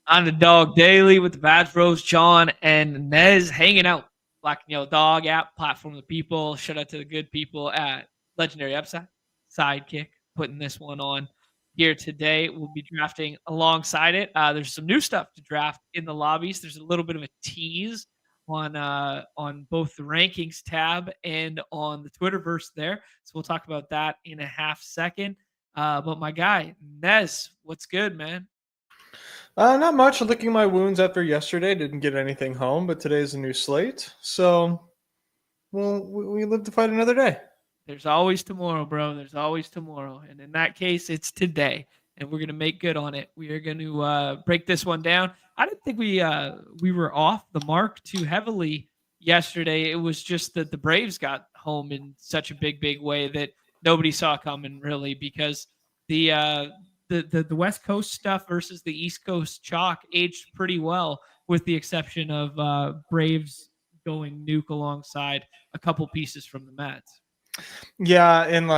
Underdog Daily with the Vaz Bros, Jon and Nez hanging out. Black and Yellow Dog app, platform of the people. Shout out to the good people at Legendary Upside, Sidekick, putting this one on here today. We'll be drafting alongside it. There's some new stuff to draft in the lobbies. There's a little bit of a tease on both the rankings tab and on the Twitterverse there. So we'll talk about that in a half second. But my guy, Nez, what's good, man? Not much. Licking my wounds after yesterday. Didn't get anything home, but today's a new slate. So, well, we live to fight another day. There's always tomorrow, bro. There's always tomorrow. And in that case, it's today. And we're going to make good on it. We are going to break this one down. I didn't think we were off the mark too heavily yesterday. It was just that the Braves got home in such a big way that nobody saw coming, really, because the West Coast stuff versus the East Coast chalk aged pretty well, with the exception of Braves going nuke alongside a couple pieces from the Mets. Yeah, and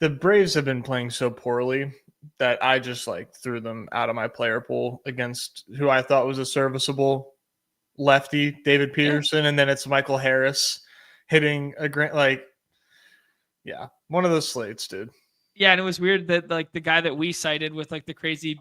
the Braves have been playing so poorly that I just threw them out of my player pool against who I thought was a serviceable lefty, David Peterson, and then it's Michael Harris hitting a grant one of those slates, dude. Yeah, and it was weird that the guy that we cited with the crazy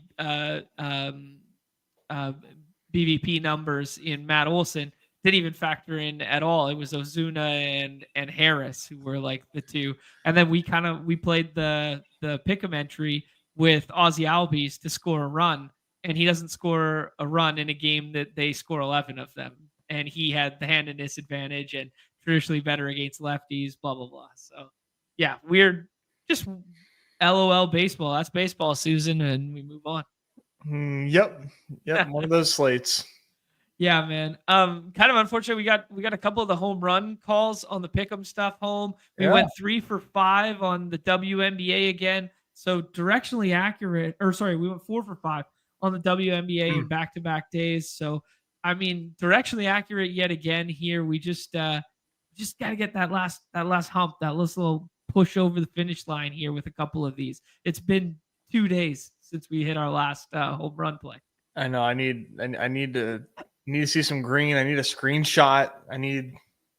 BVP numbers in Matt Olson didn't even factor in at all. It was Ozuna and Harris who were the two, and then we played the pick'em entry with Ozzy Albies to score a run, and he doesn't score a run in a game that they score 11 of them, and he had the handedness advantage and traditionally better against lefties, blah blah blah. So yeah, weird, just LOL baseball. That's baseball, Susan, and we move on. Yep, one of those slates. Yeah, man. Kind of unfortunate. We got a couple of the home run calls on the pick'em stuff home. We went 3 for 5 on the WNBA again. So directionally accurate, we went 4 for 5 on the WNBA in back-to-back days. So I mean, directionally accurate yet again here. We just got to get that last hump, that last little push over the finish line here with a couple of these. It's been 2 days since we hit our last home run play. I know. I need to see some green. I need a screenshot. I need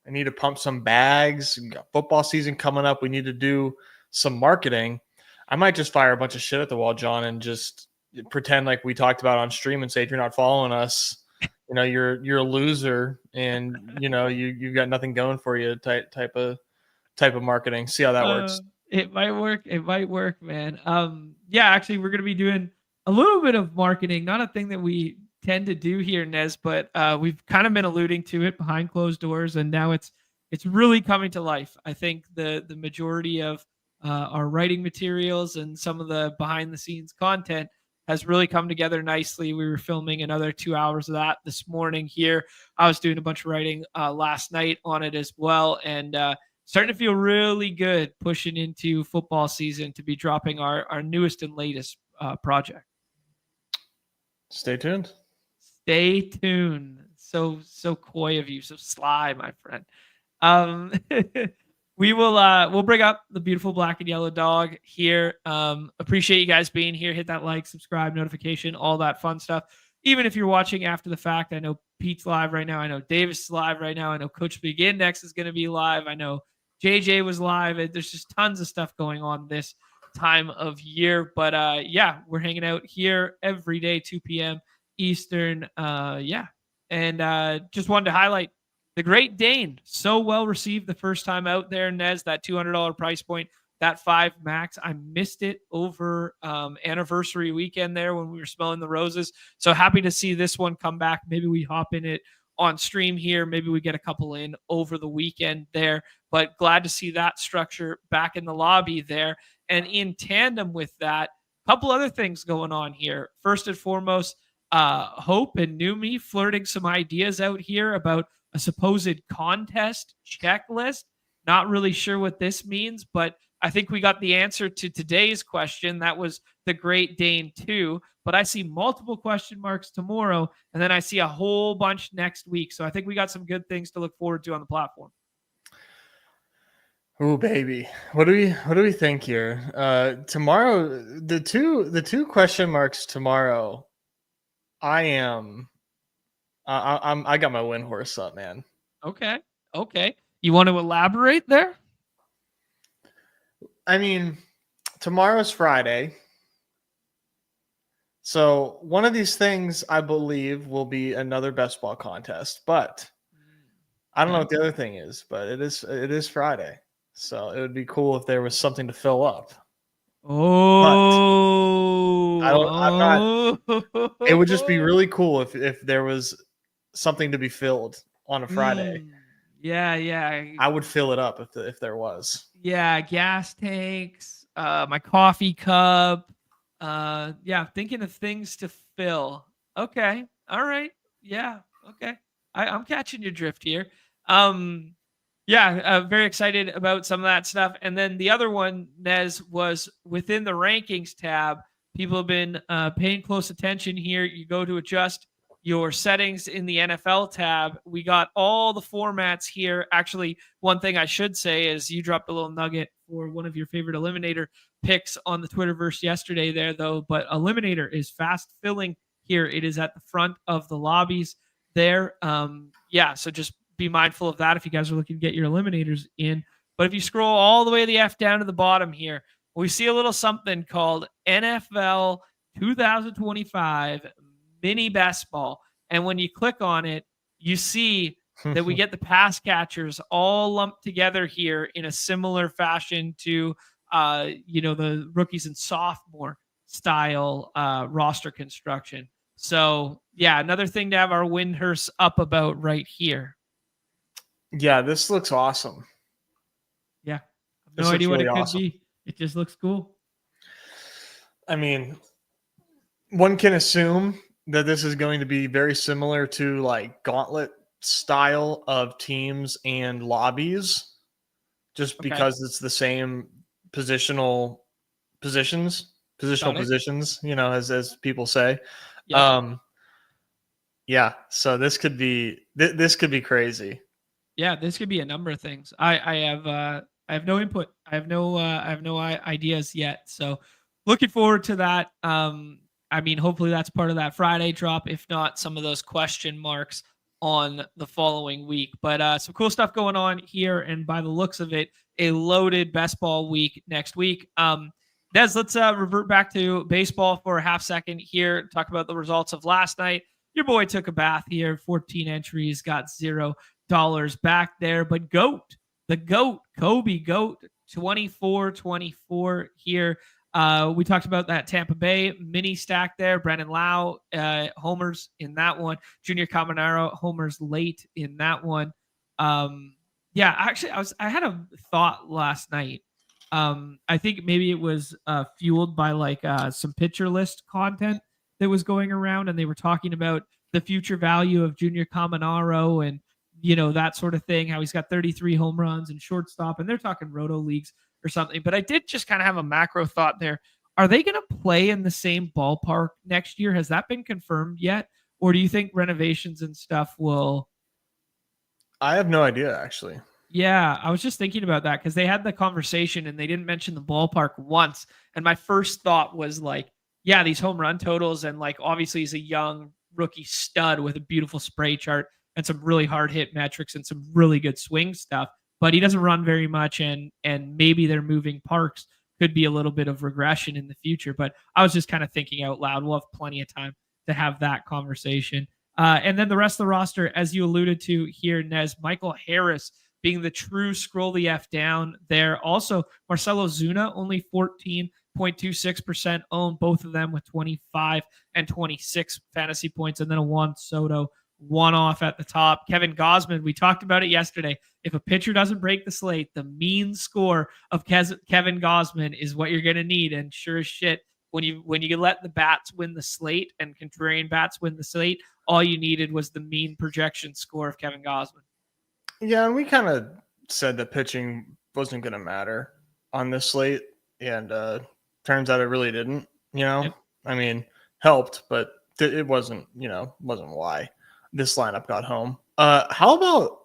to pump some bags. Football season coming up. We need to do some marketing. I might just fire a bunch of shit at the wall, Jon, and just pretend like we talked about on stream and say, if you're not following us, you're a loser, and you've got nothing going for you. Type of marketing. See how that works. It might work. It might work, man. Yeah, actually, we're gonna be doing a little bit of marketing. Not a thing that we tend to do here, Nez, but we've kind of been alluding to it behind closed doors, and now it's really coming to life. I think the majority of our writing materials and some of the behind the scenes content has really come together nicely. We were filming another 2 hours of that this morning here. I was doing a bunch of writing last night on it as well, and starting to feel really good pushing into football season to be dropping our newest and latest project. Stay tuned. Stay tuned. So coy of you, so sly, my friend. We'll bring up the beautiful black and yellow dog here. Appreciate you guys being here. Hit that like, subscribe, notification, all that fun stuff. Even if you're watching after the fact, I know Pete's live right now. I know Davis is live right now. I know Coach Big Index is going to be live. I know JJ was live. There's just tons of stuff going on this time of year. But yeah, we're hanging out here every day, 2 p.m. Eastern. And just wanted to highlight the Great Dane. So well received the first time out there, Nez, that $200 price point, that 5 max. I missed it over anniversary weekend there when we were smelling the roses. So happy to see this one come back. Maybe we hop in it on stream here. Maybe we get a couple in over the weekend there. But glad to see that structure back in the lobby there. And in tandem with that, a couple other things going on here. First and foremost, Hope and Numi flirting some ideas out here about a supposed contest checklist. Not really sure what this means, but I think we got the answer to today's question. That was the Great Dane 2. But I see multiple question marks tomorrow, and then I see a whole bunch next week. So I think we got some good things to look forward to on the platform. Oh baby, what do we think here? Tomorrow, the two question marks tomorrow I am. I got my win horse up, man. Okay. You want to elaborate there? I mean, tomorrow's Friday. So one of these things, I believe, will be another best ball contest. But I don't know what the other thing is, but it is Friday. So it would be cool if there was something to fill up. I'm not. It would just be really cool if there was something to be filled on a Friday. Yeah. I would fill it up if there was. Yeah, gas tanks, my coffee cup. Yeah, thinking of things to fill. Okay. All right. Yeah. Okay. I'm catching your drift here. Um, yeah, very excited about some of that stuff. And then the other one, Nez, was within the rankings tab. People have been paying close attention here. You go to adjust your settings in the NFL tab. We got all the formats here. Actually, one thing I should say is you dropped a little nugget for one of your favorite Eliminator picks on the Twitterverse yesterday there, though. But Eliminator is fast filling here. It is at the front of the lobbies there. Yeah, so just be mindful of that if you guys are looking to get your eliminators in. But if you scroll all the way the F down to the bottom here, we see a little something called NFL 2025 Mini Best Ball. And when you click on it, you see that we get the pass catchers all lumped together here in a similar fashion to the rookies and sophomore style roster construction. So yeah, another thing to have our Windhurst up about right here. Yeah, this looks awesome. Yeah. No idea what it could be. It just looks cool. I mean, one can assume that this is going to be very similar to like gauntlet style of teams and lobbies, just because it's the same positional positions, as people say. Yep. Yeah, so this could be crazy. Yeah, this could be a number of things. I have no input. I have no ideas yet. So looking forward to that. I mean, hopefully that's part of that Friday drop. If not, some of those question marks on the following week. But some cool stuff going on here, and by the looks of it, a loaded best ball week next week. Des, let's revert back to baseball for a half second here. Talk about the results of last night. Your boy took a bath here. 14 entries, got $0 back there. But the GOAT, Kobe GOAT, 24-24 here. We talked about that Tampa Bay mini stack there. Brandon Lau homers in that one. Junior Caminero homers late in that one. Yeah, actually, I had a thought last night. I think maybe it was fueled by like some pitcher list content that was going around, and they were talking about the future value of Junior Caminero and that sort of thing, how he's got 33 home runs and shortstop, and they're talking roto leagues or something. But I did just kind of have a macro thought there. Are they going to play in the same ballpark next year? Has that been confirmed yet? Or do you think renovations and stuff will... I have no idea, actually. Yeah, I was just thinking about that because they had the conversation and they didn't mention the ballpark once. And my first thought was like, yeah, these home run totals, and like obviously he's a young rookie stud with a beautiful spray chart and some really hard hit metrics and some really good swing stuff, but he doesn't run very much, and maybe their moving parks could be a little bit of regression in the future. But I was just kind of thinking out loud. We'll have plenty of time to have that conversation. And then the rest of the roster, as you alluded to here, Nez, Michael Harris being the true scroll the F down there. Also, Marcelo Zuna, only 14.26% owned, both of them with 25 and 26 fantasy points. And then a Juan Soto one-off at the top. Kevin Gausman, we talked about it yesterday. If a pitcher doesn't break the slate, the mean score of Kevin Gausman is what you're going to need. And sure as shit, when you let the bats win the slate and contrarian bats win the slate, all you needed was the mean projection score of Kevin Gausman. Yeah, and we kind of said that pitching wasn't going to matter on this slate, and turns out it really didn't. Yep. I mean, helped, but it wasn't. Wasn't why this lineup got home. How about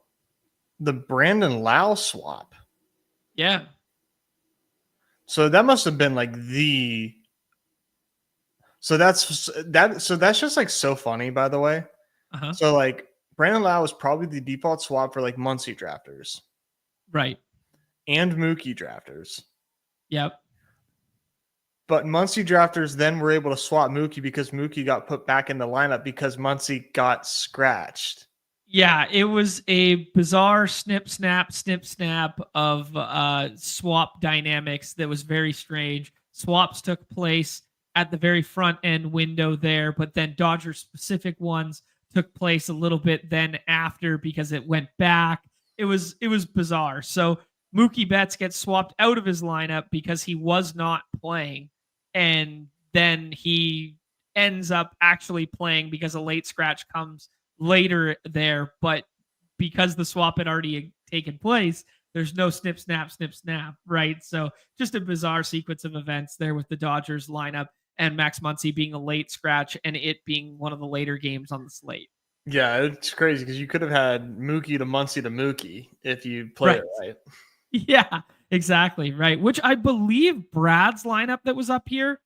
the Brandon Lau swap? Yeah. So that must have been like the So that's that. So that's just like so funny, by the way. Uh-huh. So like Brandon Lau was probably the default swap for like Muncie drafters Right. and Mookie drafters. Yep. But Muncie drafters then were able to swap Mookie because Mookie got put back in the lineup because Muncie got scratched. Yeah, it was a bizarre snip snap of swap dynamics that was very strange. Swaps took place at the very front end window there, but then Dodger specific ones took place a little bit then after because it went back. It was bizarre. So Mookie Betts gets swapped out of his lineup because he was not playing, and then he ends up actually playing because a late scratch comes later there, but because the swap had already taken place, there's no snip snap, right? So just a bizarre sequence of events there with the Dodgers lineup and Max Muncy being a late scratch and it being one of the later games on the slate. Yeah, it's crazy because you could have had Mookie to Muncie to Mookie if you played it right. Yeah, exactly, right. Which I believe Brad's lineup that was up here,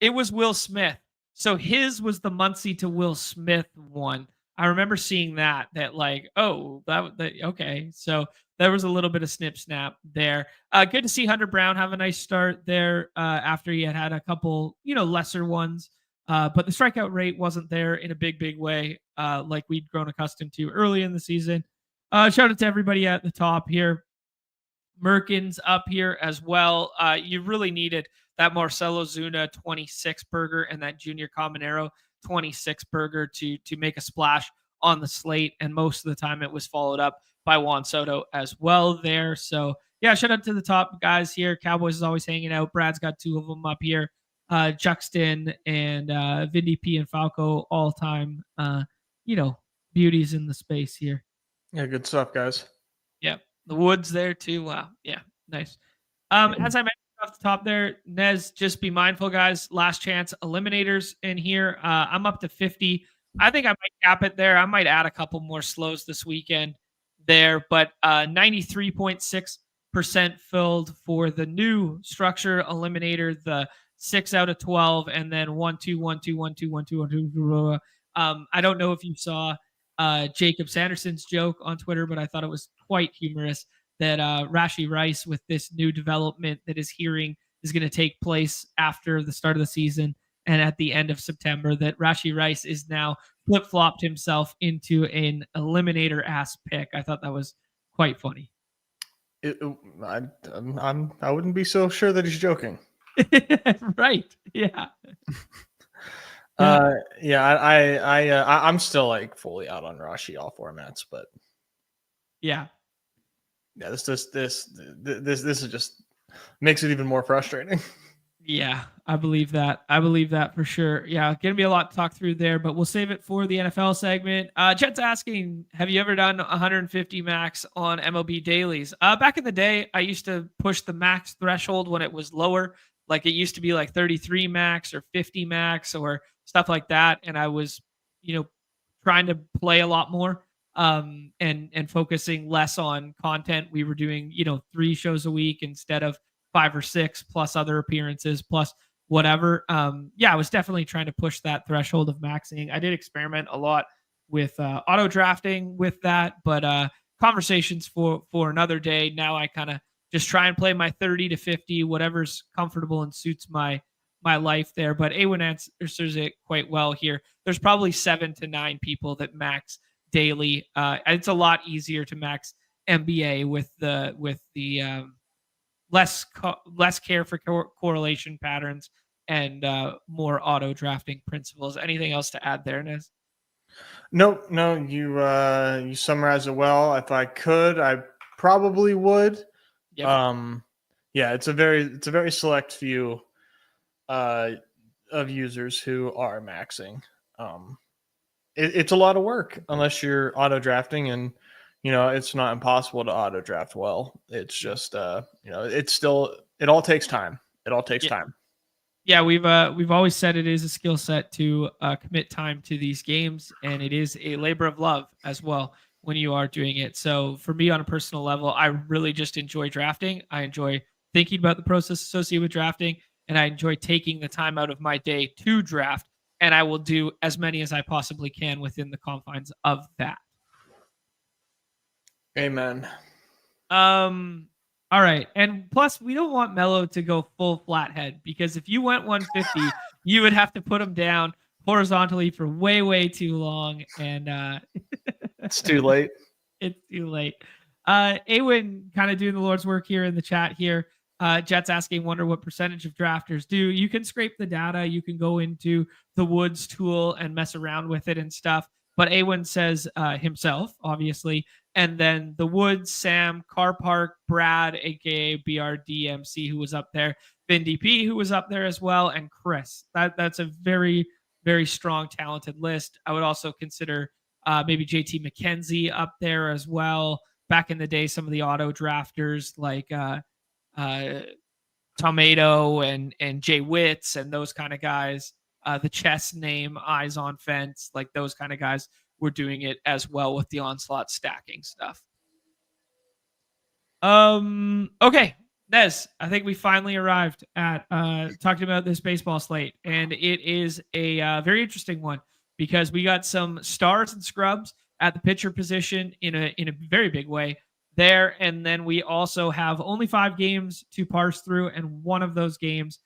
it was Will Smith. So his was the Muncie to Will Smith one. I remember seeing that like, oh, that okay. So there was a little bit of snip snap there. Good to see Hunter Brown have a nice start there after he had a couple, lesser ones. But the strikeout rate wasn't there in a big way like we'd grown accustomed to early in the season. Shout out to everybody at the top here. Merkins up here as well. You really needed that Marcelo Zuna 26 burger and that Junior Caminero 26 burger to make a splash on the slate. And most of the time it was followed up by Juan Soto as well there. So yeah, shout out to the top guys here. Cowboys is always hanging out. Brad's got two of them up here. Juxton and Vindy P and Falco all time, beauties in the space here. Yeah, good stuff, guys. Yep. The woods there too. Wow. Yeah. Nice. As I mentioned off the top there, Nez, just be mindful, guys. Last chance eliminators in here. I'm up to 50. I think I might cap it there. I might add a couple more slows this weekend there, but 93.6% filled for the new structure eliminator, the 6 out of 12, and then 1 2 1 2 1 2 1 2 1 2. I don't know if you saw Jacob Sanderson's joke on Twitter, but I thought it was quite humorous that Rashi Rice, with this new development that his hearing is going to take place after the start of the season and at the end of September, that Rashi Rice is now flip-flopped himself into an eliminator ass pick. I thought that was quite funny. I wouldn't be so sure that he's joking. Right. Yeah. I'm still like fully out on Rashi all formats, but yeah, this is just makes it even more frustrating. Yeah, I believe that. I believe that for sure. Yeah, gonna be a lot to talk through there, but we'll save it for the NFL segment. Chet's asking, have you ever done 150 max on MLB dailies? Back in the day, I used to push the max threshold when it was lower. Like it used to be like 33 max or 50 max or stuff like that. And I was, trying to play a lot more and focusing less on content. We were doing, 3 shows a week instead of 5 or 6 plus other appearances plus whatever. I was definitely trying to push that threshold of maxing. I did experiment a lot with auto drafting with that, but conversations for another day. Now I kind of just try and play my 30 to 50, whatever's comfortable and suits my life there. But A1 answers it quite well here. There's probably 7 to 9 people that max daily. It's a lot easier to max NBA with the less care for correlation patterns and more auto drafting principles. Anything else to add there, Nez? Nope. No, you summarized it well. If I could, I probably would. Yep. It's a very select few of users who are maxing. It's a lot of work unless you're auto drafting, and it's not impossible to auto draft well. It's just it all takes time. It all takes time. Yeah, we've always said it is a skill set to commit time to these games, and it is a labor of love as well when you are doing it. So for me, on a personal level, I really just enjoy drafting. I enjoy thinking about the process associated with drafting, and I enjoy taking the time out of my day to draft, and I will do as many as I possibly can within the confines of that. Amen. All right. And plus, we don't want Mello to go full flathead, because if you went 150, you would have to put him down horizontally for way, way too long. And It's too late. It's too late. Awen kind of doing the Lord's work here in the chat here. Jets asking, wonder what percentage of drafters do. You can scrape the data. You can go into the Woods tool and mess around with it and stuff. But Awen says himself, obviously. And then the Woods, Sam, Car Park, Brad, aka BRDMC, who was up there, Vin DP, who was up there as well, and Chris. That's a very, very strong, talented list. I would also consider maybe JT McKenzie up there as well. Back in the day, some of the auto drafters like Tomato and Jay Witts and those kind of guys. The chess name, Eyes on Fence, like those kind of guys were doing it as well with the onslaught stacking stuff. Okay, Nez, I think we finally arrived at talking about this baseball slate, and it is a very interesting one because we got some stars and scrubs at the pitcher position in a very big way there, and then we also have only 5 games to parse through, and one of those games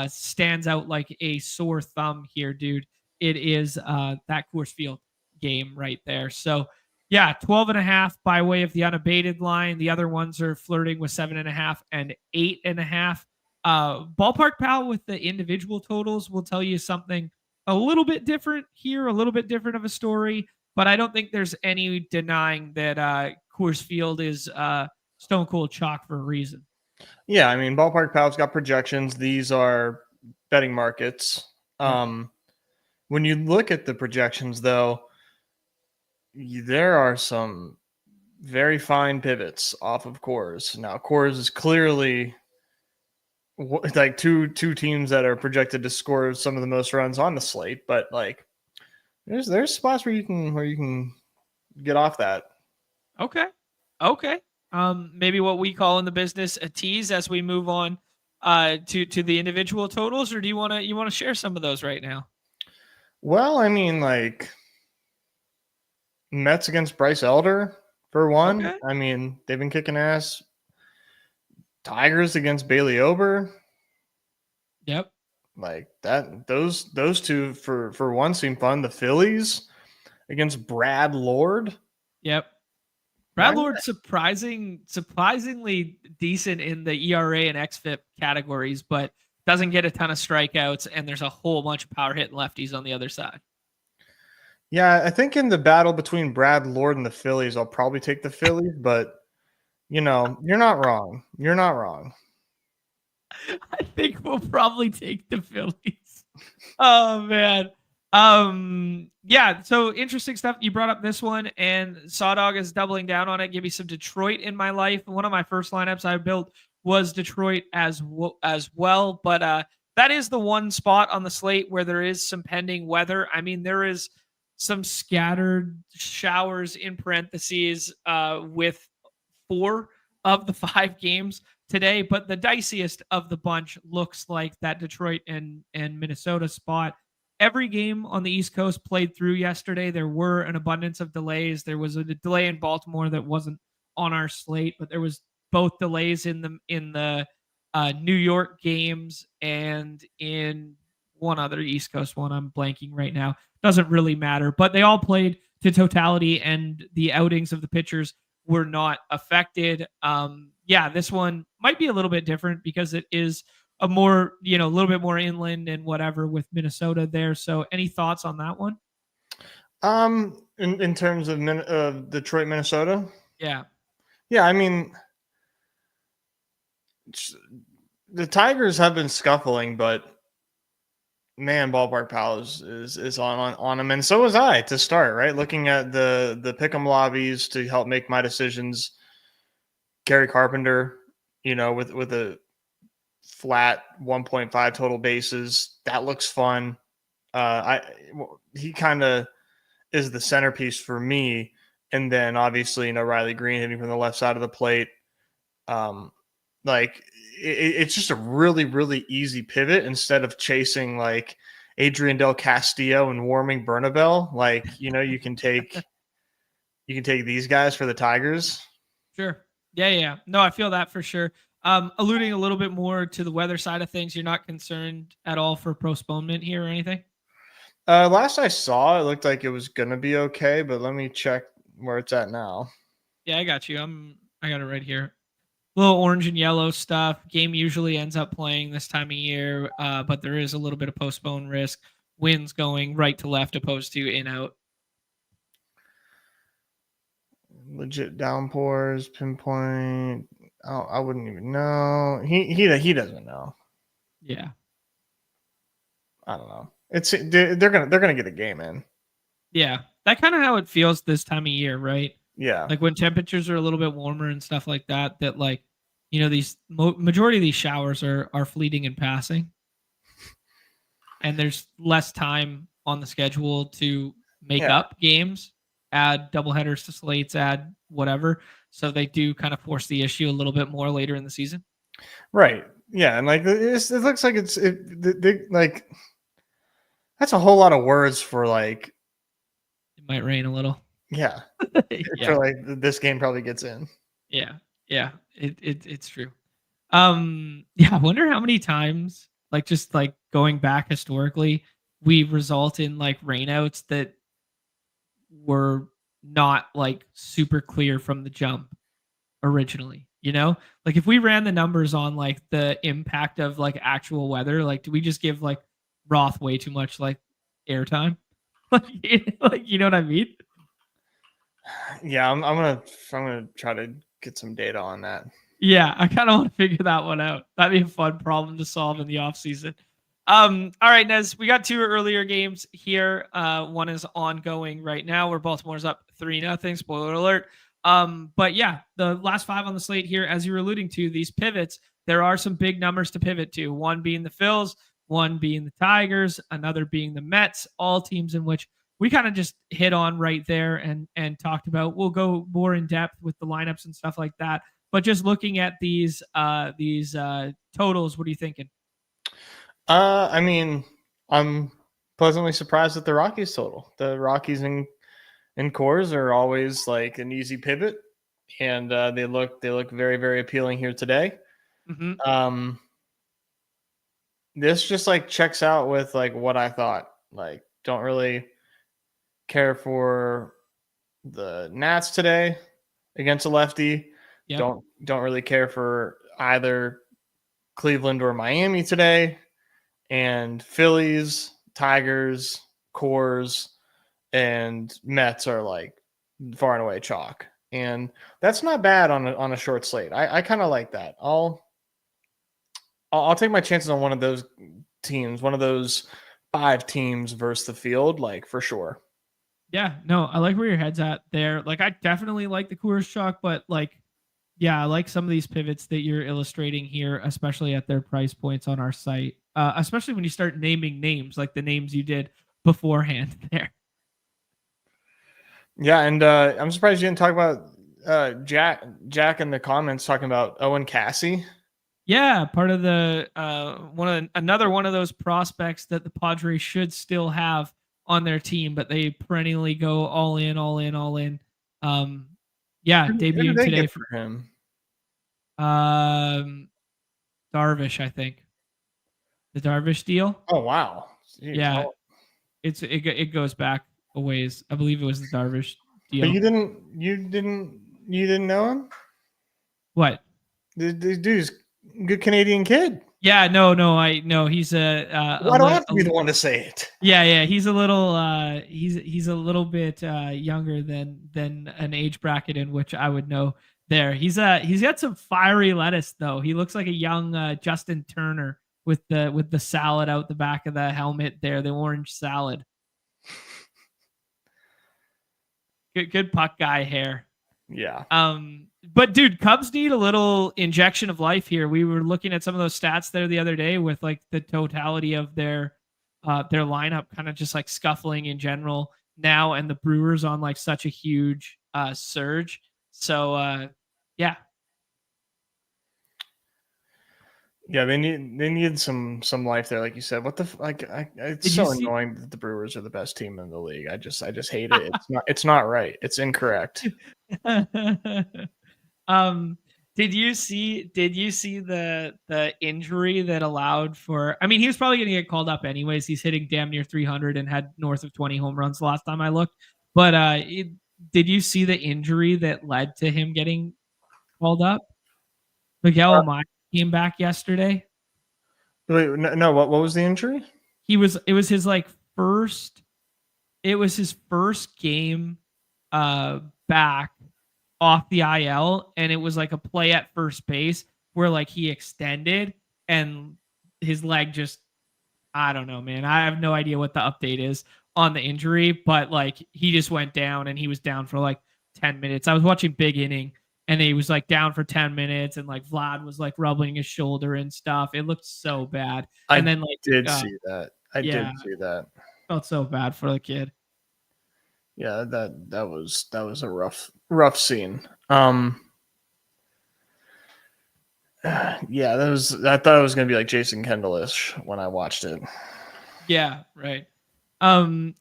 stands out like a sore thumb here, dude. It is that Coors Field game right there. So yeah, 12.5 by way of the unabated line. The other ones are flirting with 7.5 and 8.5. Ballpark Pal with the individual totals will tell you something a little bit different here, a little bit different of a story, but I don't think there's any denying that Coors Field is stone cold chalk for a reason. Yeah, I mean, Ballpark Pal's got projections. These are betting markets. When you look at the projections, though, there are some very fine pivots off of Coors. Now, Coors is clearly like two teams that are projected to score some of the most runs on the slate, but like there's spots where you can get off that. Okay. Maybe what we call in the business a tease as we move on to the individual totals, or do you want to share some of those right now? Well, I mean, like Mets against Bryce Elder for one. Okay. I mean, they've been kicking ass. Tigers against Bailey Ober. Yep. Like that, those two for one seem fun. The Phillies against Brad Lord. Yep. Brad Lord surprisingly decent in the ERA and xFIP categories, but doesn't get a ton of strikeouts, and there's a whole bunch of power hitting lefties on the other side. Yeah, I think in the battle between Brad Lord and the Phillies, I'll probably take the Phillies, but you're not wrong. You're not wrong. I think we'll probably take the Phillies. Oh man. Yeah, so interesting stuff. You brought up this one, and Sawdog is doubling down on it. Give me some Detroit in my life. One of my first lineups I built was Detroit as well, but that is the one spot on the slate where there is some pending weather. I mean, there is some scattered showers in parentheses with 4 of the 5 games today, but the diciest of the bunch looks like that Detroit and Minnesota spot. Every game on the East Coast played through yesterday. There were an abundance of delays. There was a delay in Baltimore that wasn't on our slate, but there was both delays in the New York games and in one other East Coast one. I'm blanking right now. Doesn't really matter, but they all played to totality, and the outings of the pitchers were not affected. Yeah, this one might be a little bit different because it is a more, a little bit more inland and whatever with Minnesota there. So any thoughts on that one? In terms of Detroit, Minnesota? Yeah. Yeah, I mean, the Tigers have been scuffling, but man, Ballpark Pal is on them, and so was I to start, right? Looking at the pick'em lobbies to help make my decisions. Gary Carpenter, with a flat 1.5 total bases, that looks fun. He kind of is the centerpiece for me, and then obviously Riley Green hitting from the left side of the plate. like it's just a really, really easy pivot instead of chasing like Adrian Del Castillo and warming Bernabel. Like, you can take these guys for the Tigers. Sure. Yeah. No, I feel that for sure. Alluding a little bit more to the weather side of things, you're not concerned at all for postponement here or anything? Last I saw, it looked like it was gonna be okay, but let me check where it's at now. Yeah, I got you. I got it right here. Little orange and yellow stuff. Game usually ends up playing this time of year, but there is a little bit of postpone risk. Winds going right to left opposed to in out. Legit downpours, pinpoint. Oh, I wouldn't even know. He doesn't know. Yeah. I don't know. They're gonna get a game in. Yeah. That kind of how it feels this time of year, right? Yeah. Like when temperatures are a little bit warmer and stuff like that, that like, these majority of these showers are fleeting and passing. And there's less time on the schedule to make up games, add doubleheaders to slates, add whatever. So they do kind of force the issue a little bit more later in the season. Right. Yeah, and like it looks like like that's a whole lot of words for like it might rain a little. Yeah. Yeah. For like this game probably gets in. Yeah. It's true. I wonder how many times, like just like going back historically, we result in like rainouts that were not like super clear from the jump originally. Like if we ran the numbers on like the impact of like actual weather, like do we just give like Roth way too much like airtime? Like you know what I mean? Yeah, I'm gonna try to get some data on that. Yeah, I kind of want to figure that one out. That'd be a fun problem to solve in the off season. All right, Nez, we got two earlier games here. One is ongoing right now where Baltimore's up 3-0. Spoiler alert. But yeah, the last five on the slate here, as you were alluding to, these pivots, there are some big numbers to pivot to. One being the Phils, one being the Tigers, another being the Mets, all teams in which we kind of just hit on right there and talked about. We'll go more in depth with the lineups and stuff like that. But just looking at these totals, what are you thinking? I mean, I'm pleasantly surprised at the Rockies total. The Rockies and cores are always like an easy pivot, and they look very, very appealing here today. Mm-hmm. This just like checks out with like what I thought. Like, don't really care for the Nats today against a lefty. Yep. Don't really care for either Cleveland or Miami today. And Phillies, Tigers, Cores, and Mets are like far and away chalk. And that's not bad on a short slate. I kind of like that. I'll take my chances on one of those teams, one of those 5 teams versus the field, like for sure. Yeah, no, I like where your head's at there. Like, I definitely like the Coors chalk, but like, yeah, I like some of these pivots that you're illustrating here, especially at their price points on our site. Especially when you start naming names, like the names you did beforehand there. Yeah, and I'm surprised you didn't talk about Jack in the comments talking about Owen Cassie. Yeah, part of the another one of those prospects that the Padres should still have on their team, but they perennially go all in. Debuted today for him. Darvish, I think. The Darvish deal. Oh wow. Jeez, yeah, it goes back a ways. I believe it was the Darvish deal. But you didn't know him? What? The dude's good Canadian kid. Yeah, no, I know he's a. Why do I have to be the one to say it? Yeah, he's a little. He's a little bit younger than an age bracket in which I would know. There, he's got some fiery lettuce though. He looks like a young Justin Turner with the salad out the back of the helmet there, the orange salad. Good puck guy hair. Yeah. But dude, Cubs need a little injection of life here. We were looking at some of those stats there the other day with like the totality of their lineup kind of just like scuffling in general now, and the Brewers on like such a huge surge. So yeah. Yeah, they need some life there, like you said. What the it's Did you so see? annoying that the Brewers are the best team in the league. I just hate it. It's not right. It's incorrect. um, did you see the injury that allowed for? I mean, he was probably going to get called up anyways. He's hitting damn near 300 and had north of 20 home runs the last time I looked. But did you see the injury that led to him getting called up? Miguel Uh, Amaya came back yesterday. Wait, no, what was the injury? It was his first it was his first game back off the IL, and it was like a play at first base where he extended and his leg just, I don't know, man. I have no idea what the update is on the injury, but he just went down and he was down for 10 minutes. I was watching Big Inning and he was down for 10 minutes and Vlad was rubbing his shoulder and stuff. It looked so bad. And then did see that. I did yeah, see that. felt so bad for the kid. Yeah, that was a rough scene. Yeah, I thought it was gonna be like Jason Kendall-ish when I watched it. Yeah, right.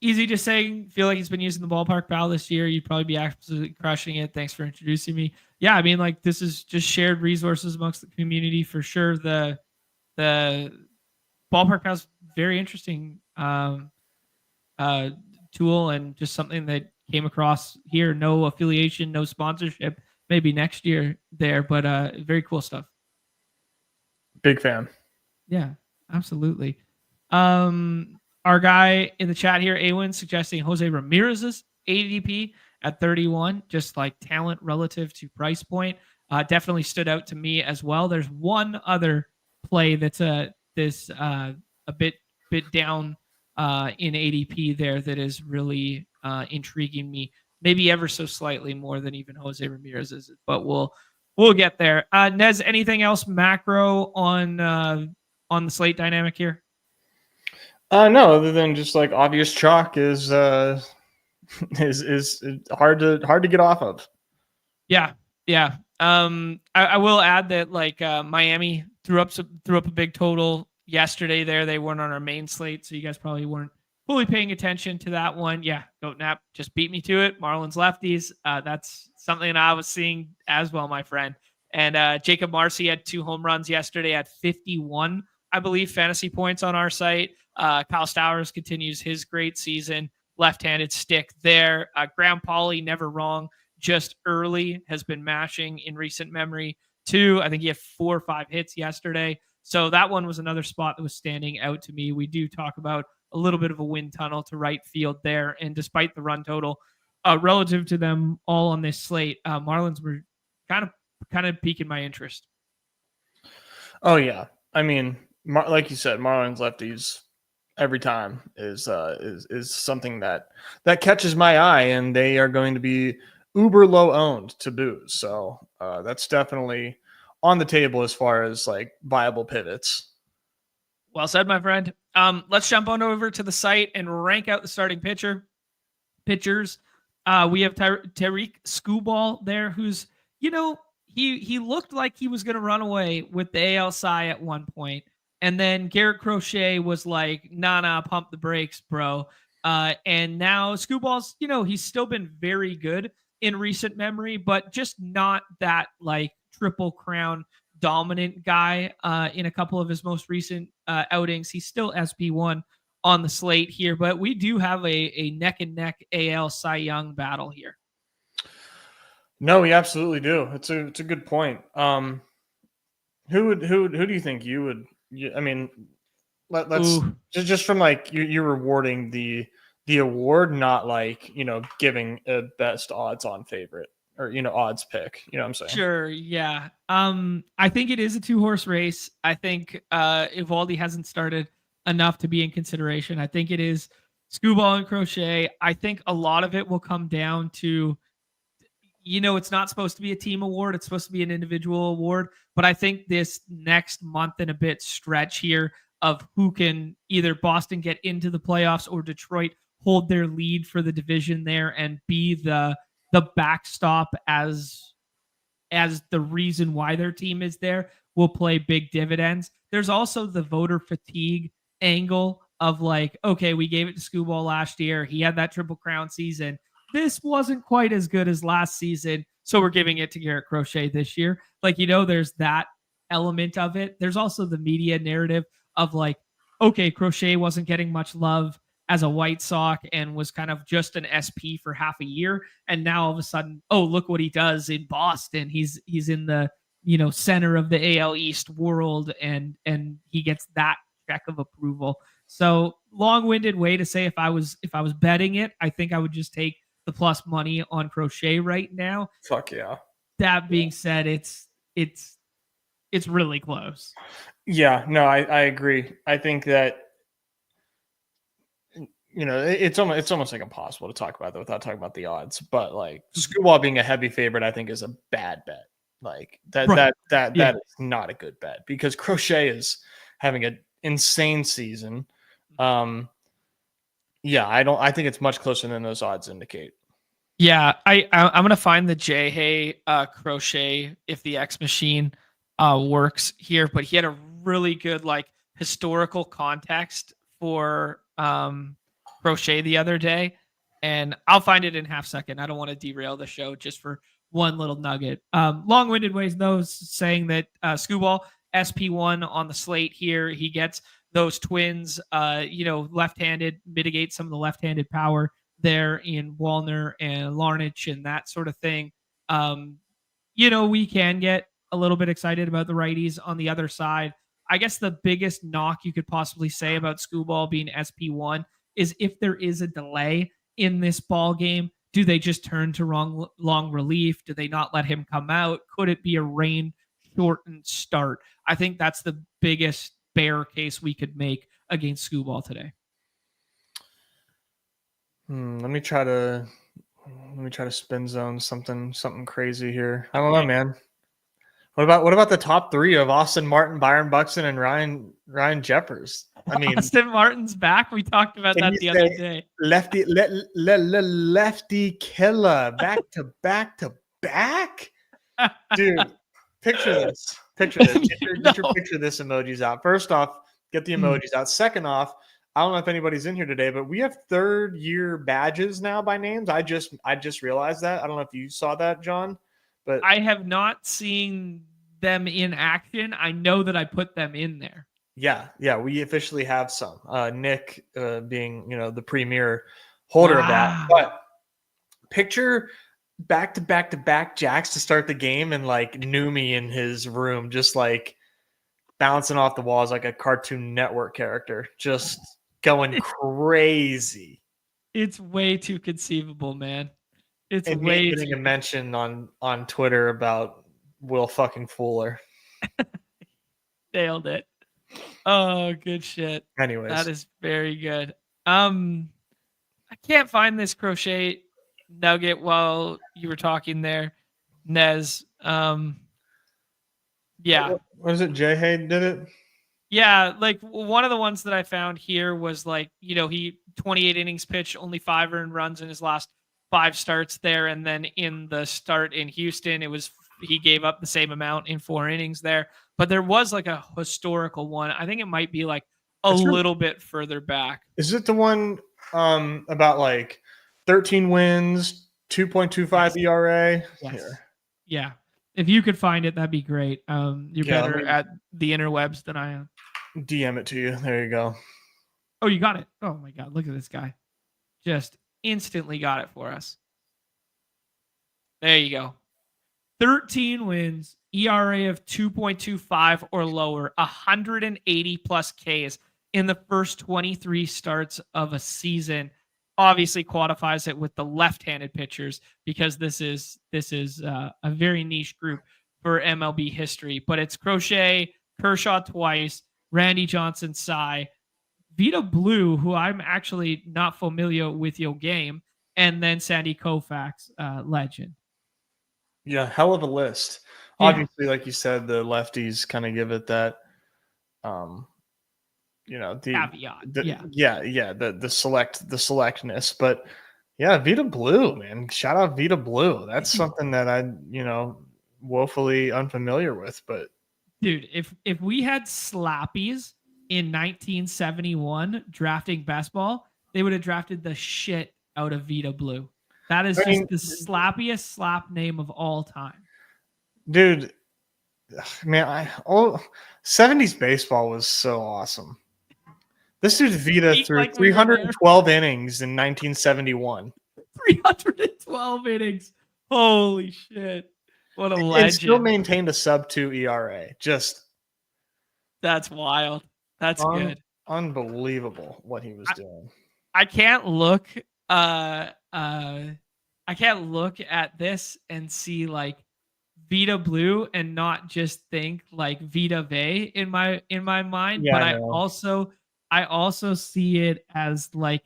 Easy just saying, feel like he's been using the ballpark pal this year. You'd probably be absolutely crushing it. Thanks for introducing me. Yeah, I mean, this is just shared resources amongst the community for sure. The ballpark pal's very interesting tool and just something that came across here. No affiliation, no sponsorship. Maybe next year there, but very cool stuff. Big fan. Yeah, absolutely. Our guy in the chat here, Awen, suggesting Jose Ramirez's ADP at 31, just talent relative to price point. Definitely stood out to me as well. There's one other play that's a bit down in ADP there that is really intriguing me, maybe ever so slightly more than even Jose Ramirez is, but we'll get there. Nez, anything else macro on the slate dynamic here? No, other than just obvious chalk is is hard to get off of. Yeah. I will add that Miami threw up a big total yesterday. There, they weren't on our main slate, so you guys probably weren't fully paying attention to that one. Yeah, Goat Nap just beat me to it. Marlins lefties. That's something I was seeing as well, my friend. And Jacob Marcy had 2 home runs yesterday at 51, I believe, fantasy points on our site. Kyle Stowers continues his great season. Left-handed stick there. Graham Pauley, never wrong. Just early, has been mashing in recent memory too. I think he had 4 or 5 hits yesterday. So that one was another spot that was standing out to me. We do talk about a little bit of a wind tunnel to right field there. And despite the run total, relative to them all on this slate, Marlins were kind of piquing my interest. Oh yeah, I mean, like you said, Marlins lefties every time is something that catches my eye, and they are going to be uber low owned to booze. So that's definitely on the table as far as viable pivots. Well said, my friend. Let's jump on over to the site and rank out the starting pitchers. We have Tariq Skubal there, who's, he looked like he was going to run away with the AL Cy at one point. And then Garrett Crochet was like, nah, pump the brakes, bro. And now Skubal's, he's still been very good in recent memory, but just not that Triple Crown dominant guy in a couple of his most recent outings. He's still SP1 on the slate here, but we do have a neck and neck AL Cy Young battle here. No, we absolutely do. It's a good point. Who do you think you would? I mean, let's just from you're rewarding the award, not giving a best odds on favorite or odds pick. You know what I'm saying? Sure, yeah. I think it is a 2-horse race. I think Evaldi hasn't started enough to be in consideration. I think it is Skubal and Crochet. I think a lot of it will come down to, it's not supposed to be a team award. It's supposed to be an individual award. But I think this next month and a bit stretch here of who can either Boston get into the playoffs or Detroit hold their lead for the division there and be the backstop as the reason why their team is there will play big dividends. There's also the voter fatigue angle of like, okay, we gave it to Scooball last year. He had that Triple Crown season. This wasn't quite as good as last season, so we're giving it to Garrett Crochet this year. Like, there's that element of it. There's also the media narrative of like, okay, Crochet wasn't getting much love as a White Sox and was kind of just an SP for half a year, and now all of a sudden, oh, look what he does in Boston. He's in the center of the AL East world, and he gets that check of approval. So long-winded way to say if I was betting it, I think I would just take the plus money on Crochet right now. Fuck yeah. That being said, it's really close. Yeah, no, I agree. I think that it's almost like impossible to talk about that without talking about the odds. But like Scooball being a heavy favorite, I think is a bad bet. Like that Right. that is not a good bet because Crochet is having an insane season. Yeah, I think it's much closer than those odds indicate. Yeah, I'm gonna find the J Hay Crochet if the X machine works here, but he had a really good like historical context for Crochet the other day, and I'll find it in half second. I don't want to derail the show just for one little nugget. Long-winded ways though, saying that Scooball SP1 on the slate here, he gets those twins, left-handed, mitigate some of the left-handed power there in Wallner and Larnach and that sort of thing. We can get a little bit excited about the righties on the other side. I guess the biggest knock you could possibly say about Scooball being SP1 is if there is a delay in this ball game, do they just turn to long relief? Do they not let him come out? Could it be a rain shortened start? I think that's the biggest bear case we could make against Scooball today. Let me try to spin zone something crazy here. I don't know, man. What about the top three of Austin Martin, Byron Buxton, and Ryan Jeffers? I mean, Austin Martin's back. We talked about that the other day. Lefty killer, back to back. Dude, picture this. Get your picture this emojis out. First off, get the emojis out. Second off, I don't know if anybody's in here today, but we have third year badges now by names. I just realized that. I don't know if you saw that, John, but I have not seen them in action. I know that I put them in there. Yeah, we officially have some. Nick being, the premier holder of that. But picture back to back jacks to start the game and like Numi in his room, just like bouncing off the walls like a Cartoon Network character, just going crazy. It's way too conceivable, man. It's and way getting a mention on Twitter about Will fucking Fuller. Nailed it. Oh, good shit. Anyways, that is very good. I can't find this Crochet nugget while you were talking there, Nez. Yeah. Was it J Hay did it? Yeah, like one of the ones that I found here was like, he 28 innings pitched, only 5 earned runs in his last 5 starts there, and then in the start in Houston, he gave up the same amount in 4 innings there. But there was like a historical one. I think it might be like little bit further back. Is it the one about like 13 wins, 2.25 ERA? Yes. Yeah. If you could find it, that'd be great. You're better at the interwebs than I am. DM it to you. There you go. Oh, you got it. Oh my God. Look at this guy. Just instantly got it for us. There you go. 13 wins, ERA of 2.25 or lower, 180 plus Ks in the first 23 starts of a season. Obviously quantifies it with the left-handed pitchers because this is a very niche group for MLB history. But it's Crochet, Kershaw twice, Randy Johnson, Cy, Vita Blue, who I'm actually not familiar with your game, and then Sandy Koufax, legend. Yeah, hell of a list. Yeah. Obviously, like you said, the lefties kind of give it that, the caveat. The selectness. But yeah, Vita Blue, man, shout out Vita Blue. That's something that I, woefully unfamiliar with. But Dude, if we had slappies in 1971 drafting best ball, they would have drafted the shit out of Vita Blue. That is I just mean, the slappiest slap name of all time. dude, man, 70s baseball was so awesome. This dude Vita Speak threw like we were there. 312 innings in 1971. 312 innings. Holy shit. What a And still legend. maintained a sub-2 ERA. Just That's wild. That's good. unbelievable what he was doing. I can't look I can't look at this and see like Vita Blue and not just think like Vita Vey in my mind, Yeah, but I know. I also see it as like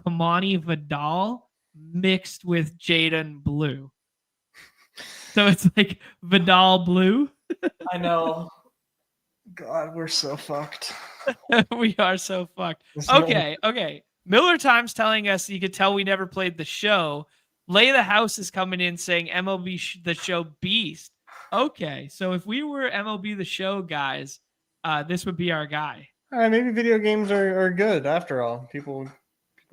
Kamani Vidal mixed with Jaden Blue. So it's like Vidal Blue. I know. God, we're so fucked. We are so fucked. Okay. Miller Time's telling us you could tell we never played the show. Lay the House is coming in saying MLB the Show Beast. Okay, so if we were MLB the Show guys, this would be our guy. All right, maybe video games are good after all. People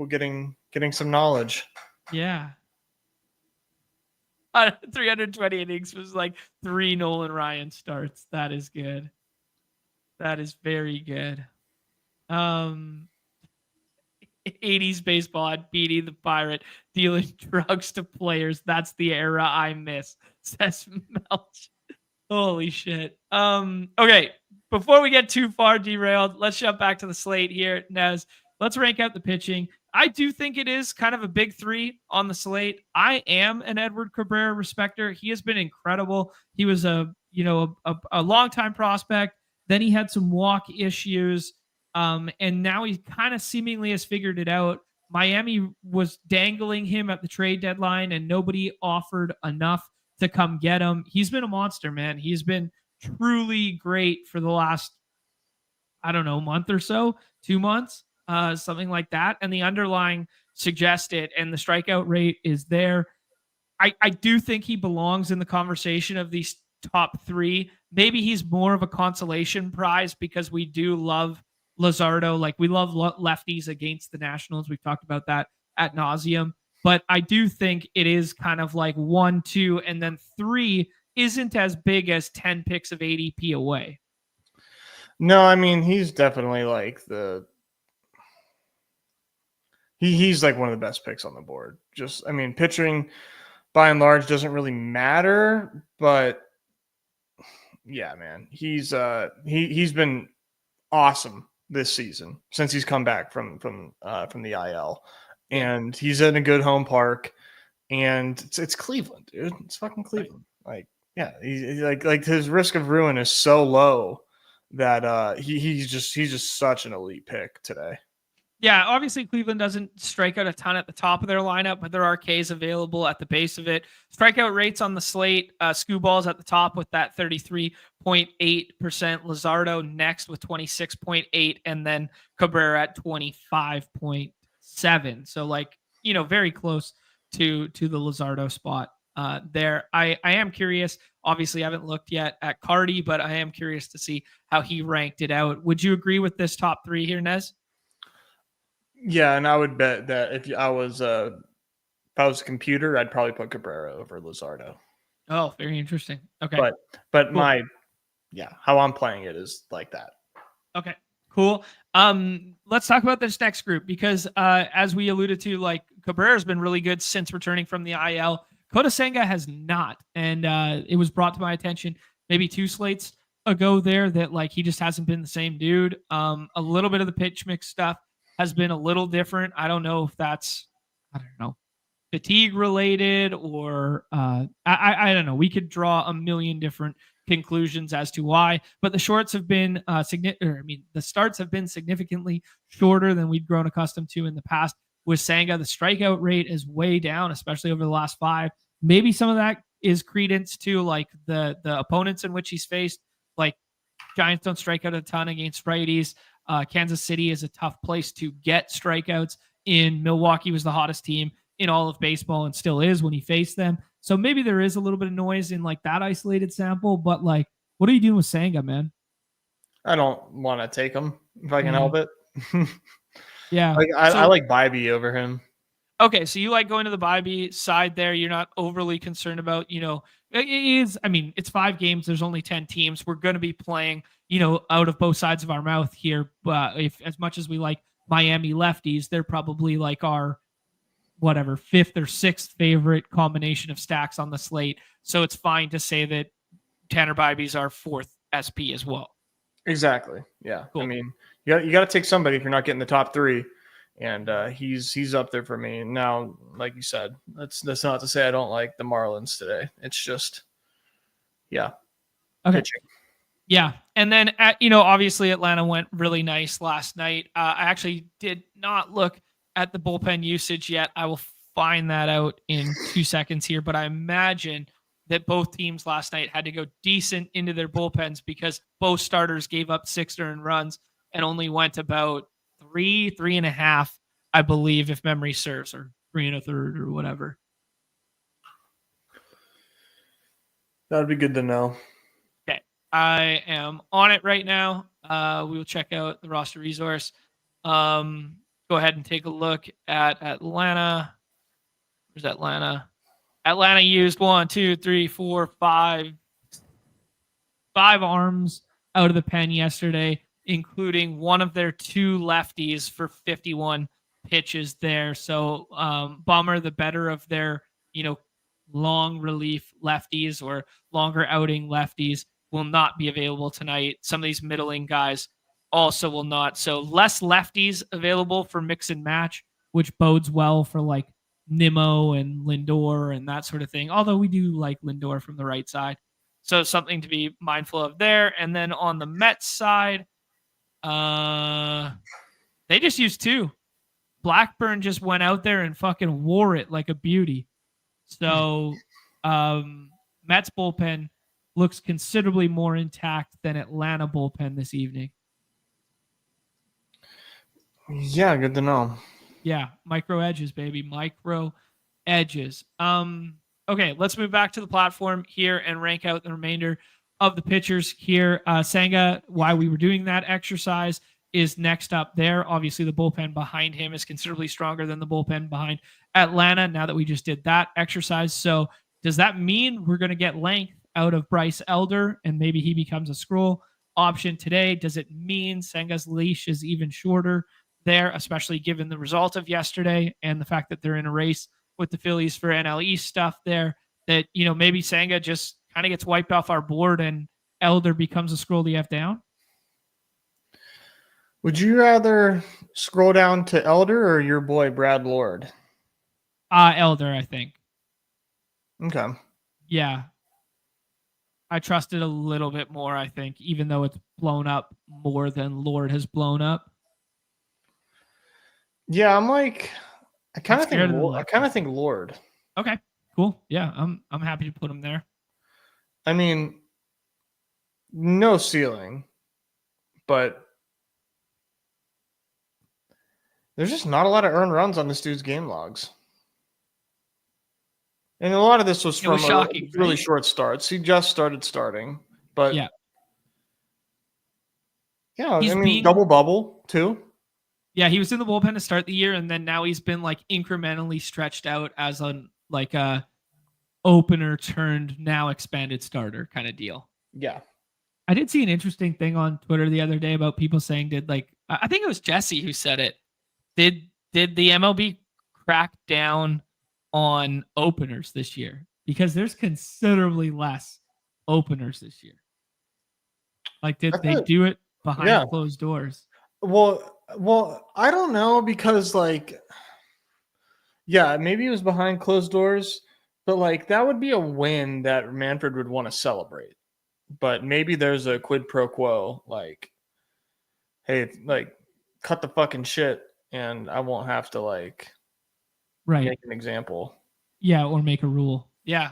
getting some knowledge. Yeah. 320 innings was like 3 Nolan Ryan starts. That is good. That is very good. 80s baseball at beating the Pirate, dealing drugs to players. That's the era I miss, says Melch. Holy shit. Okay, before we get too far derailed, let's jump back to the slate here, Nez. Let's rank out the pitching. I do think it is kind of a big three on the slate. I am an Edward Cabrera respecter. He has been incredible. He was a long-time prospect. Then he had some walk issues. And now he kind of seemingly has figured it out. Miami was dangling him at the trade deadline and nobody offered enough to come get him. He's been a monster, man. He's been truly great for the last, I don't know, month or so, 2 months, something like that. And the underlying suggests it, and the strikeout rate is there. I do think he belongs in the conversation of these top three. Maybe he's more of a consolation prize because we do love Luzardo. Like we love lefties against the Nationals. We've talked about that ad nauseum. But I do think it is kind of like 1, 2, and then 3 isn't as big as 10 picks of ADP away. No, I mean, he's definitely like he's like one of the best picks on the board. Just, I mean, pitching by and large doesn't really matter, but yeah, man, he's been awesome this season since he's come back from the IL, and he's in a good home park, and it's Cleveland, dude. It's fucking Cleveland. Like, yeah, he's like his risk of ruin is so low that he's just such an elite pick today. Yeah, obviously Cleveland doesn't strike out a ton at the top of their lineup, but there are Ks available at the base of it. Strikeout rates on the slate, Screwball's at the top with that 33.8%, Luzardo next with 26.8%, and then Cabrera at 25.7%. So like, very close to the Luzardo spot there. I am curious. Obviously, I haven't looked yet at Cardi, but I am curious to see how he ranked it out. Would you agree with this top three here, Nez? Yeah, and I would bet that if I was a computer, I'd probably put Cabrera over Luzardo. Oh, very interesting. Okay, but cool. How I'm playing it is like that. Okay, cool. Let's talk about this next group because as we alluded to, like Cabrera's been really good since returning from the IL. Kota Senga has not, and it was brought to my attention maybe 2 slates ago there that like he just hasn't been the same dude. A little bit of the pitch mix stuff has been a little different. I don't know if that's, fatigue related or I don't know. We could draw a million different conclusions as to why, but the shorts have been the starts have been significantly shorter than we'd grown accustomed to in the past. With Senga, the strikeout rate is way down, especially over the last 5. Maybe some of that is credence to like the opponents in which he's faced. Like Giants don't strike out a ton against righties. Kansas City is a tough place to get strikeouts. In Milwaukee was the hottest team in all of baseball and still is when he faced them. So maybe there is a little bit of noise in like that isolated sample, but like What are you doing with Senga, man? I don't want to take him if I can help it. Yeah. Like I like Bybee over him. Okay, so you like going to the Bybee side there. You're not overly concerned about, it is, I mean, it's 5 games. There's only 10 teams. We're going to be playing, out of both sides of our mouth here. But if as much as we like Miami lefties, they're probably like our whatever 5th or 6th favorite combination of stacks on the slate. So it's fine to say that Tanner Bybee's our 4th SP as well. Exactly. Yeah. Cool. I mean, you got to take somebody if you're not getting the top 3. And he's up there for me. Now, like you said, that's not to say I don't like the Marlins today. It's just, yeah, okay. Pitching. Yeah, and then obviously Atlanta went really nice last night. I actually did not look at the bullpen usage yet. I will find that out in 2 seconds here, but I imagine that both teams last night had to go decent into their bullpens because both starters gave up 6 earned runs and only went about 3.5, I believe, if memory serves, or 3 1/3 or whatever. That'd be good to know. Okay, I am on it right now. We will check out the roster resource. Go ahead and take a look at Atlanta. Where's Atlanta? Atlanta used 1, 2, 3, 4, 5 arms out of the pen yesterday, including one of their 2 lefties for 51 pitches there. So Bummer, the better of their, long relief lefties or longer outing lefties, will not be available tonight. Some of these middling guys also will not. So less lefties available for mix and match, which bodes well for like Nimmo and Lindor and that sort of thing. Although we do like Lindor from the right side. So something to be mindful of there. And then on the Mets side, they just used 2. Blackburn just went out there and fucking wore it like a beauty. So Mets bullpen looks considerably more intact than Atlanta bullpen this evening. Yeah, good to know. Yeah, micro edges, baby. Micro edges. Okay, let's move back to the platform here and rank out the remainder of the pitchers here. Senga, why we were doing that exercise, is next up there. Obviously, the bullpen behind him is considerably stronger than the bullpen behind Atlanta now that we just did that exercise. So does that mean we're going to get length out of Bryce Elder and maybe he becomes a scroll option today? Does it mean Senga's leash is even shorter there, especially given the result of yesterday and the fact that they're in a race with the Phillies for NL East stuff there, that, maybe Senga just kind of gets wiped off our board and Elder becomes a scroll DF down? Would you rather scroll down to Elder or your boy Brad Lord? Elder, I think. Okay. Yeah. I trust it a little bit more, I think, even though it's blown up more than Lord has blown up. Yeah, I'm like, I kind of think Lord. Okay, cool. Yeah, I'm happy to put him there. I mean, no ceiling, but there's just not a lot of earned runs on this dude's game logs. And a lot of this was from shocking, really short starts. He just started starting, but yeah, I mean, double bubble too. Yeah, he was in the bullpen to start the year, and then now he's been like incrementally stretched out as a opener turned now expanded starter kind of deal. Yeah. I did see an interesting thing on Twitter the other day about people saying, I think it was Jesse who said it. Did the MLB crack down on openers this year? Because there's considerably less openers this year. Like, did they do it behind closed doors? Well, I don't know, because maybe it was behind closed doors, but that would be a win that Manfred would want to celebrate. But maybe there's a quid pro quo, hey, cut the fucking shit and I won't have to make an example. Yeah, or make a rule. Yeah.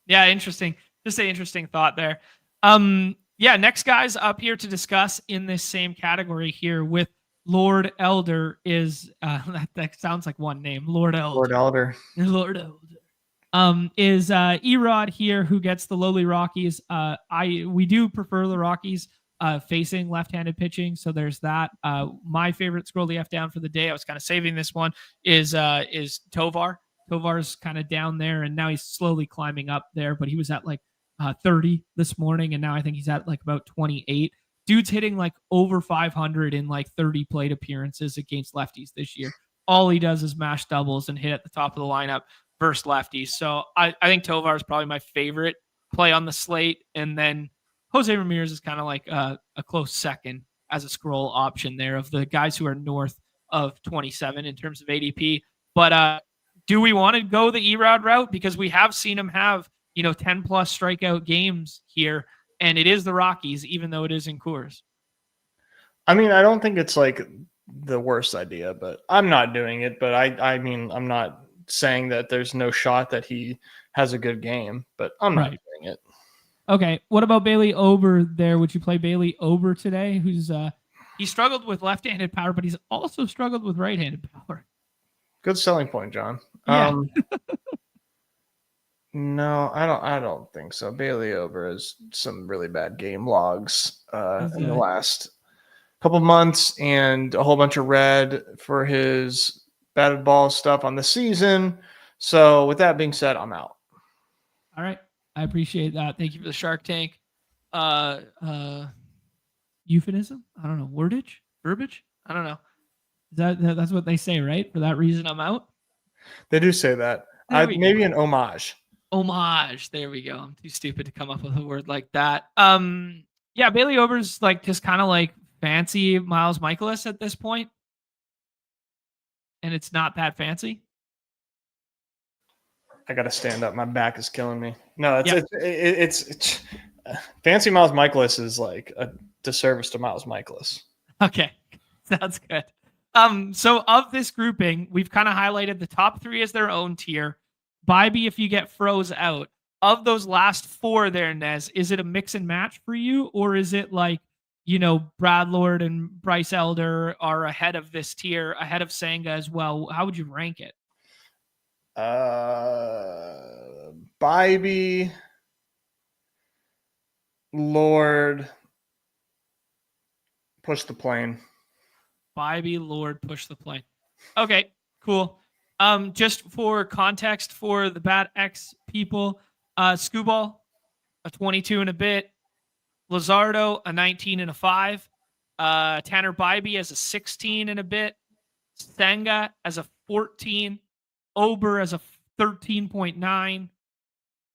Yeah, interesting. Just an interesting thought there. Next guys up here to discuss in this same category here with Lord Elder is that sounds like one name, Lord Elder. Lord Elder. Lord Elder. is Erod here, who gets the lowly Rockies. We do prefer the Rockies facing left-handed pitching, so there's that. My favorite scroll F down for the day, I was kind of saving this one, is Tovar. Tovar's kind of down there, and now he's slowly climbing up there, but he was at like 30 this morning, and now I think he's at like about 28. Dude's hitting like over 500 in like 30 plate appearances against lefties this year. All he does is mash doubles and hit at the top of the lineup versus lefties. So I think Tovar is probably my favorite play on the slate. And then Jose Ramirez is kind of like a close second as a scroll option there of the guys who are north of 27 in terms of ADP. But do we want to go the Erod route? Because we have seen him have, 10 plus strikeout games here, and it is the Rockies, even though it is in Coors. I mean, I don't think it's like the worst idea, but I'm not doing it. But I mean, I'm not saying that there's no shot that he has a good game, but I'm not doing it. Okay. What about Bailey Ober there? Would you play Bailey Ober today? Who's he struggled with left-handed power, but he's also struggled with right-handed power. Good selling point, John. Yeah. No, I don't think so. Bailey Ober has some really bad game logs in the last couple months, and a whole bunch of red for his batted ball stuff on the season. So with that being said, I'm out. All right. I appreciate that. Thank you for the Shark Tank. Euphemism? I don't know. Wordage? Verbiage? I don't know. That's what they say, right? For that reason, I'm out. They do say that. Maybe an homage. Homage. There we go. I'm too stupid to come up with a word like that. Yeah, Bailey Ober's like just kind of like fancy Miles Michaelis at this point, and it's not that fancy. I gotta stand up. My back is killing me. No, it's fancy Miles Michaelis is like a disservice to Miles Michaelis. Okay, sounds good. So of this grouping, we've kind of highlighted the top three as their own tier. Bybee, if you get froze out. Of those last four there, Nez, is it a mix and match for you, or is it like, Brad Lord and Bryce Elder are ahead of this tier, ahead of Senga as well? How would you rank it? Bybee, Lord, push the plane. Bybee, Lord, push the plane. Okay, cool. Just for context for the Bat X people, Skubal, a 22 and a bit. Luzardo, a 19 and a 5. Tanner Bybee as a 16 and a bit. Senga as a 14. Ober as a 13.9.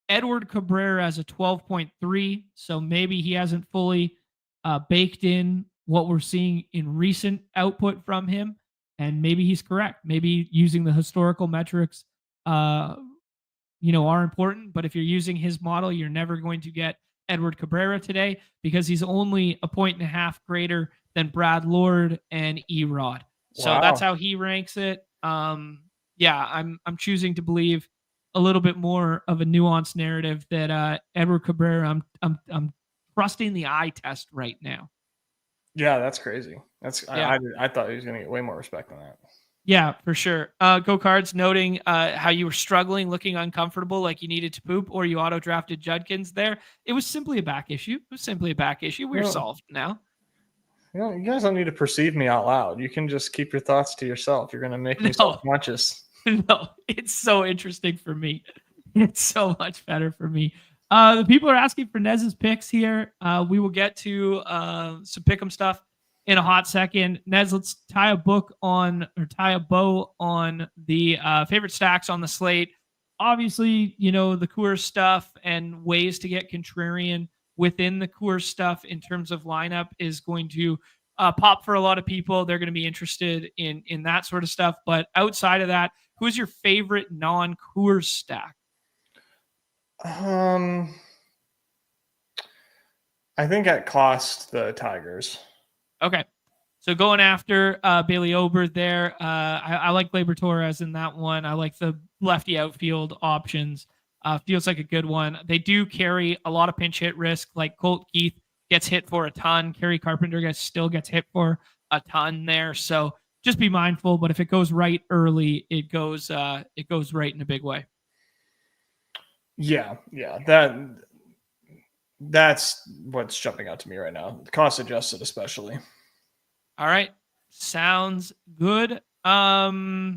Edward Cabrera as a 12.3. So maybe he hasn't fully baked in what we're seeing in recent output from him. And maybe he's correct. Maybe using the historical metrics, are important. But if you're using his model, you're never going to get Edward Cabrera today because he's only a 1.5 greater than Brad Lord and Erod. So that's how he ranks it. I'm choosing to believe a little bit more of a nuanced narrative that Edward Cabrera. I'm trusting the eye test right now. Yeah, that's crazy. I thought he was going to get way more respect than that. Yeah, for sure. Go Cards noting how you were struggling, looking uncomfortable, like you needed to poop, or you auto drafted Judkins there. It was simply a back issue. We're solved now. You guys don't need to perceive me out loud. You can just keep your thoughts to yourself. You're going to make me self-conscious. No, it's so interesting for me. It's so much better for me. The people are asking for Nez's picks here. We will get to some pick'em stuff in a hot second. Nez, let's tie a bow on the favorite stacks on the slate. Obviously, the Coors stuff and ways to get contrarian within the Coors stuff in terms of lineup is going to pop for a lot of people. They're going to be interested in that sort of stuff. But outside of that, who's your favorite non-Coors stack? I think at cost the Tigers. Okay. So going after Bailey Ober there. I like Gleyber Torres in that one. I like the lefty outfield options. Feels like a good one. They do carry a lot of pinch hit risk. Like Colt Keith gets hit for a ton. Kerry Carpenter still gets hit for a ton there. So just be mindful. But if it goes right early, it goes right in a big way. Yeah, that's what's jumping out to me right now. Cost adjusted, especially. All right. Sounds good. Yeah.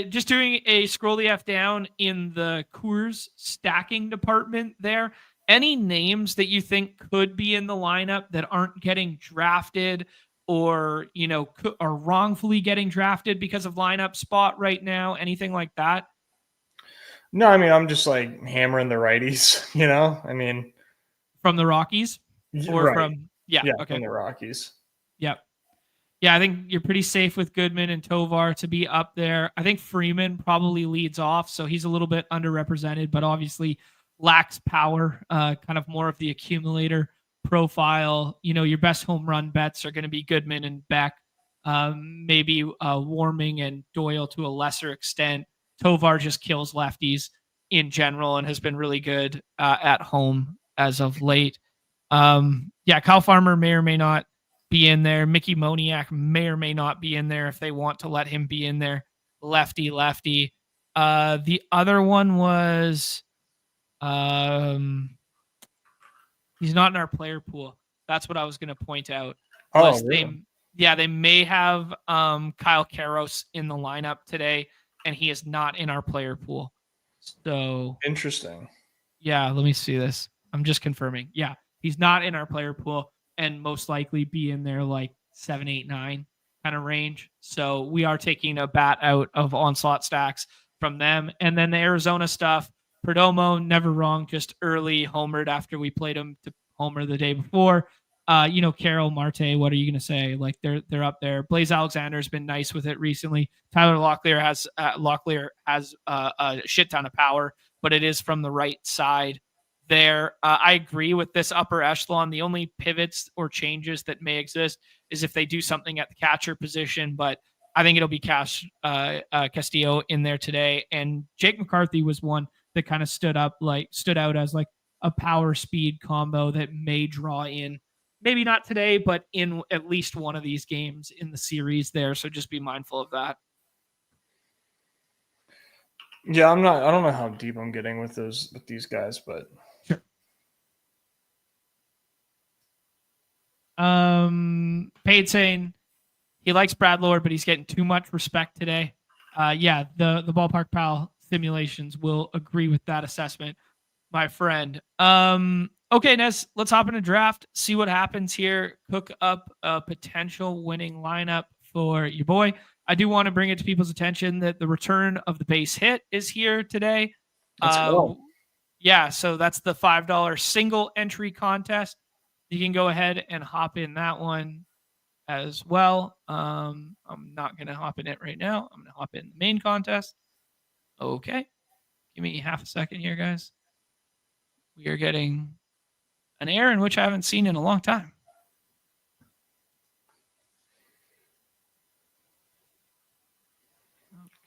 Just doing a scroll the F down in the Coors stacking department there. Any names that you think could be in the lineup that aren't getting drafted or, are wrongfully getting drafted because of lineup spot right now? Anything like that? No, I mean, I'm just like hammering the righties, I mean, From the Rockies or right. from, yeah. Yeah, Okay. from the Rockies. Yep. Yeah, I think you're pretty safe with Goodman and Tovar to be up there. I think Freeman probably leads off, so he's a little bit underrepresented, but obviously lacks power, kind of more of the accumulator profile. Your best home run bets are going to be Goodman and Beck, maybe Warming and Doyle to a lesser extent. Tovar just kills lefties in general and has been really good at home as of late. Yeah, Kyle Farmer may or may not be in there. Mickey Moniak may or may not be in there if they want to let him be in there. Lefty. The other one was he's not in our player pool. That's what I was going to point out. Oh, really? They may have Kyle Karros in the lineup today, and he is not in our player pool. So Interesting. yeah, let me see this. I'm just confirming. Yeah, he's not in our player pool and most likely be in there like 7, 8, 9 kind of range. So we are taking a bat out of onslaught stacks from them. And then the Arizona stuff, Perdomo, never wrong, just early homered after we played him to homer the day before. Carroll, Marte, what are you going to say? Like they're up there. Blaze Alexander's been nice with it recently. Tyler Locklear has a shit ton of power, but it is from the right side there. I agree with this upper echelon. The only pivots or changes that may exist is if they do something at the catcher position, but I think it'll be Castillo in there today. And Jake McCarthy was one that kind of stood out as like a power speed combo that may draw in, maybe not today, but in at least one of these games in the series there. So just be mindful of that. Yeah, I don't know how deep I'm getting with these guys, but sure. Paid saying he likes Brad Lord, but he's getting too much respect today. Yeah, the ballpark pal simulations will agree with that assessment, my friend. Okay, Nez, let's hop in a draft, see what happens here, cook up a potential winning lineup for your boy. I do want to bring it to people's attention that the return of the base hit is here today. let's go. Yeah, so that's the $5 single entry contest. You can go ahead and hop in that one as well. I'm not going to hop in it right now. I'm going to hop in the main contest. Okay. Give me half a second here, guys. We are getting an error in which I haven't seen in a long time.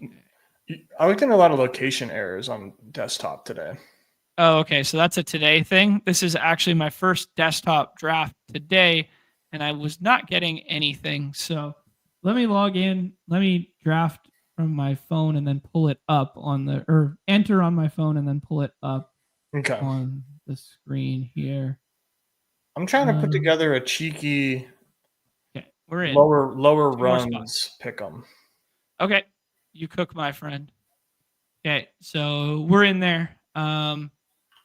Okay. I looked at a lot of location errors on desktop today. Oh, okay. So that's a today thing. This is actually my first desktop draft today, and I was not getting anything. So let me log in. Let me draft from my phone and then pull it up or enter on my phone and then pull it up on the screen here. I'm trying to put together a cheeky we're in. lower runs pick 'em. Okay. You cook, my friend. Okay. So we're in there.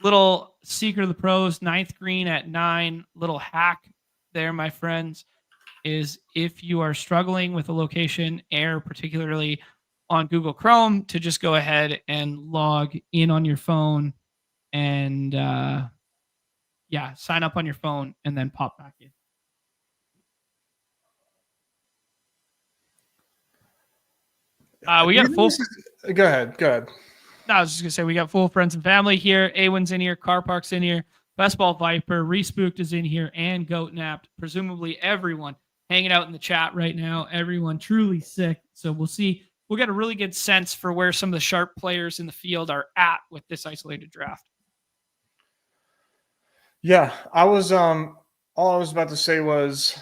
Little secret of the pros, ninth green at 9. Little hack there, my friends, is if you are struggling with a location error, particularly on Google Chrome, to just go ahead and log in on your phone and sign up on your phone and then pop back in. We got a full. Go ahead. No, I was just gonna say we got full friends and family here. Awin's in here, Car Park's in here, Best Ball Viper, Respooked is in here, and Goat Napped. Presumably everyone hanging out in the chat right now. Everyone truly sick. So we'll see. We'll get a really good sense for where some of the sharp players in the field are at with this isolated draft. Yeah, I was all I was about to say was,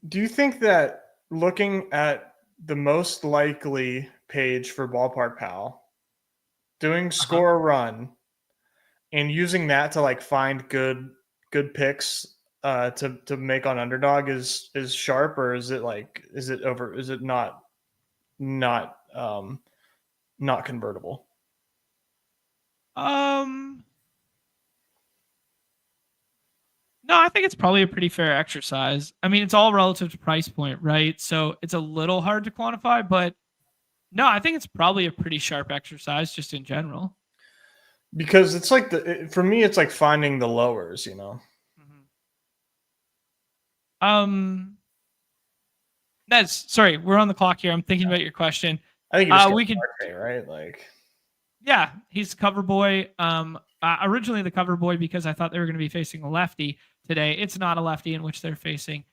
do you think that looking at the most likely page for Ballpark Pal, doing score a run, and using that to like find good picks to make on Underdog is sharp, or is it not convertible? No, I think it's probably a pretty fair exercise. I mean, it's all relative to price point, right? So it's a little hard to quantify, but no, I think it's probably a pretty sharp exercise just in general. Because it's like for me, it's like finding the lowers, Nez, sorry, we're on the clock here. I'm thinking about your question. I think you just we could Marte, right? Like, yeah, he's cover boy. Originally the cover boy because I thought they were going to be facing a lefty today. It's not a lefty in which they're facing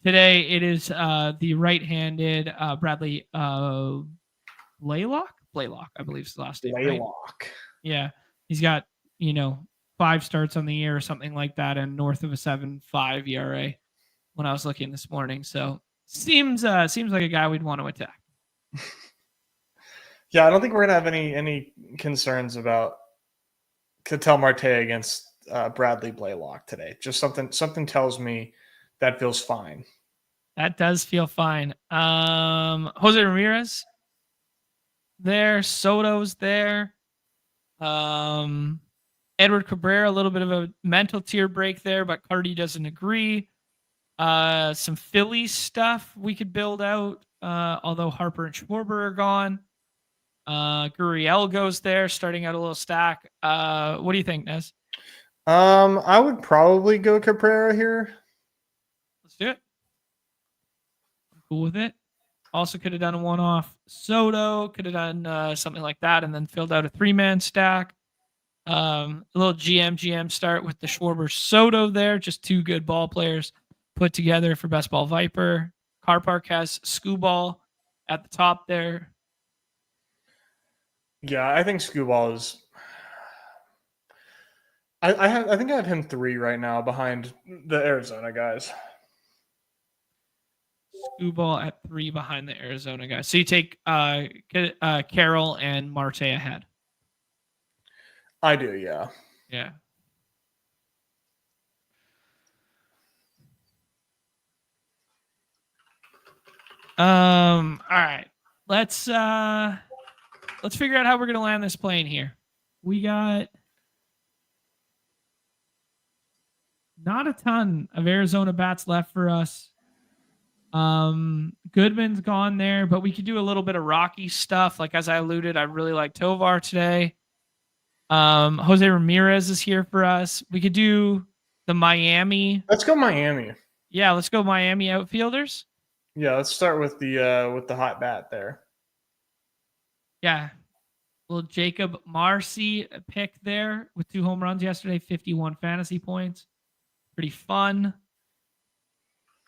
today. It is the right-handed Bradley Blaylock, I believe is the last name. Blaylock. Right? Yeah, he's got 5 starts on the year or something like that, and north of a 7.5 ERA when I was looking this morning. So seems like a guy we'd want to attack. Yeah, I don't think we're gonna have any concerns about Ketel Marte against Bradley Blaylock today. Just something tells me that feels fine. That does feel fine. Jose Ramirez there, Soto's there. Edward Cabrera, a little bit of a mental tear break there, but Cardi doesn't agree. Some Phillies stuff we could build out, although Harper and Schwarber are gone. Gurriel goes there, starting out a little stack. What do you think, Nez? I would probably go Cabrera here. Let's do it. I'm cool with it. Also could have done a one-off Soto, could have done something like that, and then filled out a 3-man stack. A little GM start with the Schwarber Soto there. Just 2 good ball players put together for Best Ball Viper. Car Park has Scooball at the top there. Yeah, I think Scooball is. I think I have him 3 right now behind the Arizona guys. Scooball at 3 behind the Arizona guys. So you take Carroll and Marte ahead. I do, yeah. Yeah. All right. Let's figure out how we're gonna land this plane here. We got not a ton of Arizona bats left for us. Goodman's gone there, but we could do a little bit of Rocky stuff. Like as I alluded, I really like Tovar today. Jose Ramirez is here for us. We could do the Miami. Let's go Miami. Yeah, let's go Miami outfielders. Yeah, let's start with the hot bat there. Yeah. Little Jacob Marcy pick there with 2 home runs yesterday, 51 fantasy points. Pretty fun.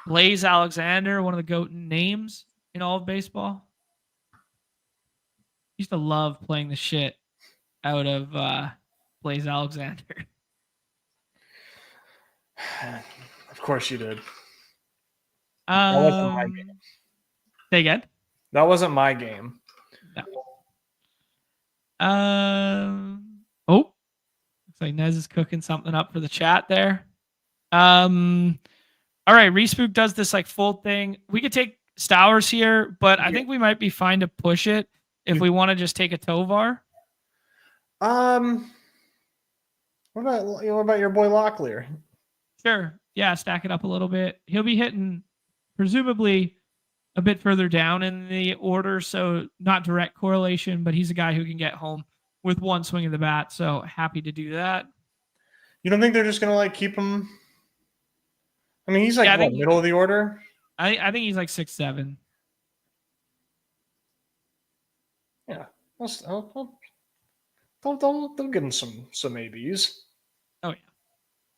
Blaze Alexander, one of the GOAT names in all of baseball. Used to love playing the shit out of Blaze Alexander. Of course you did. That wasn't my game. Say again? That wasn't my game. No. Looks like Nez is cooking something up for the chat there. All right, Respook does this like full thing. We could take Stowers here, but I think we might be fine to push it if we want to just take a Tovar. What about your boy Locklear? Sure. Yeah, stack it up a little bit. He'll be hitting presumably a bit further down in the order, so not direct correlation, but he's a guy who can get home with one swing of the bat, so happy to do that. You don't think they're just going to like keep him? I mean, he's like middle of the order? I think he's like 6-7. Yeah. They'll give him some ABs. Oh, yeah.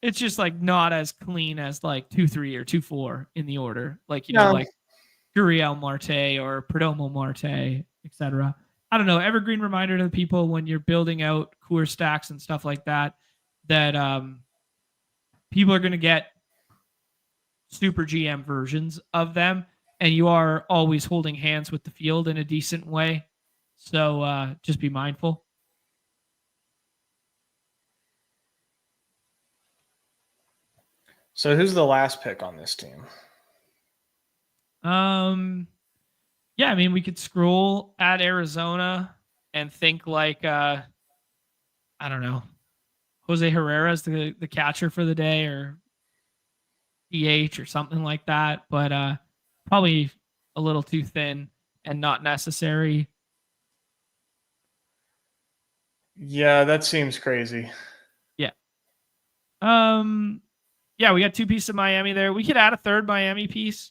It's just like not as clean as like 2-3 or 2-4 in the order. Like, like Gurriel Marte or Perdomo Marte, etc. I don't know. Evergreen reminder to the people when you're building out Coors stacks and stuff like that, that people are going to get super GM versions of them, and you are always holding hands with the field in a decent way. So just be mindful. So who's the last pick on this team? Yeah, I mean, we could scroll at Arizona and think like I don't know, Jose Herrera's the catcher for the day, or DH or something like that, but probably a little too thin and not necessary. Yeah, that seems crazy. Yeah. Yeah, we got 2 pieces of Miami there. We could add a third Miami piece.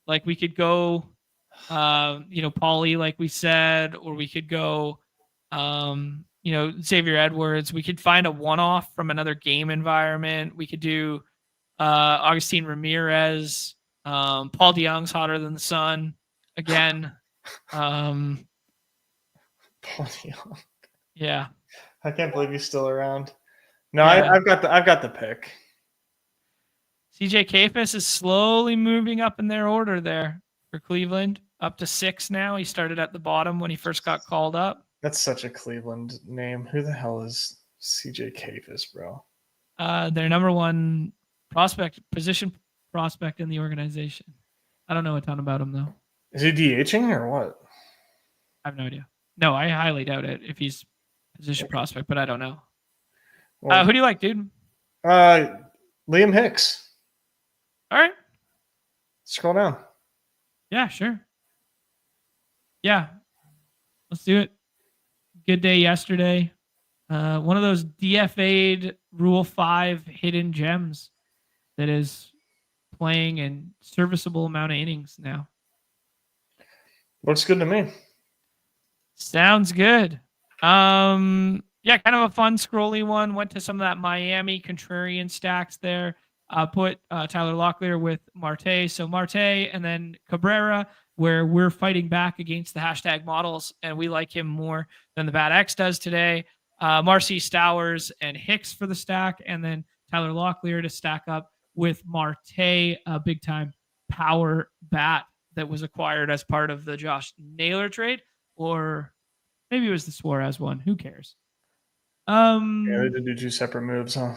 Like we could go Paulie, like we said, or we could go Xavier Edwards. We could find a one-off from another game environment. We could do Augustine Ramirez. Paul DeYoung's hotter than the sun again. Paul DeYoung. Yeah. I can't believe he's still around. No, Yeah. I've got the pick. CJ Kafis is slowly moving up in their order there for Cleveland, up to 6 now. He started at the bottom when he first got called up. That's such a Cleveland name. Who the hell is CJ Kafis, bro? Their number one position prospect in the organization. I don't know a ton about him though. Is he DHing or what? I have no idea. No, I highly doubt it if he's position prospect, but I don't know. Well, who do you like, dude? Liam Hicks. All right. Scroll down. Yeah, sure. Yeah. Let's do it. Good day yesterday. One of those DFA'd Rule 5 hidden gems that is playing in serviceable amount of innings now. Looks good to me. Sounds good. Yeah, kind of a fun scrolly one. Went to some of that Miami contrarian stacks there. Put Tyler Locklear with Marte. So Marte and then Cabrera, where we're fighting back against the hashtag models, and we like him more than the Bad X does today. Marcy Stowers and Hicks for the stack, and then Tyler Locklear to stack up with Marte, a big time power bat that was acquired as part of the Josh Naylor trade, or maybe it was the Suarez one. Who cares? Yeah, they did do 2 separate moves, huh?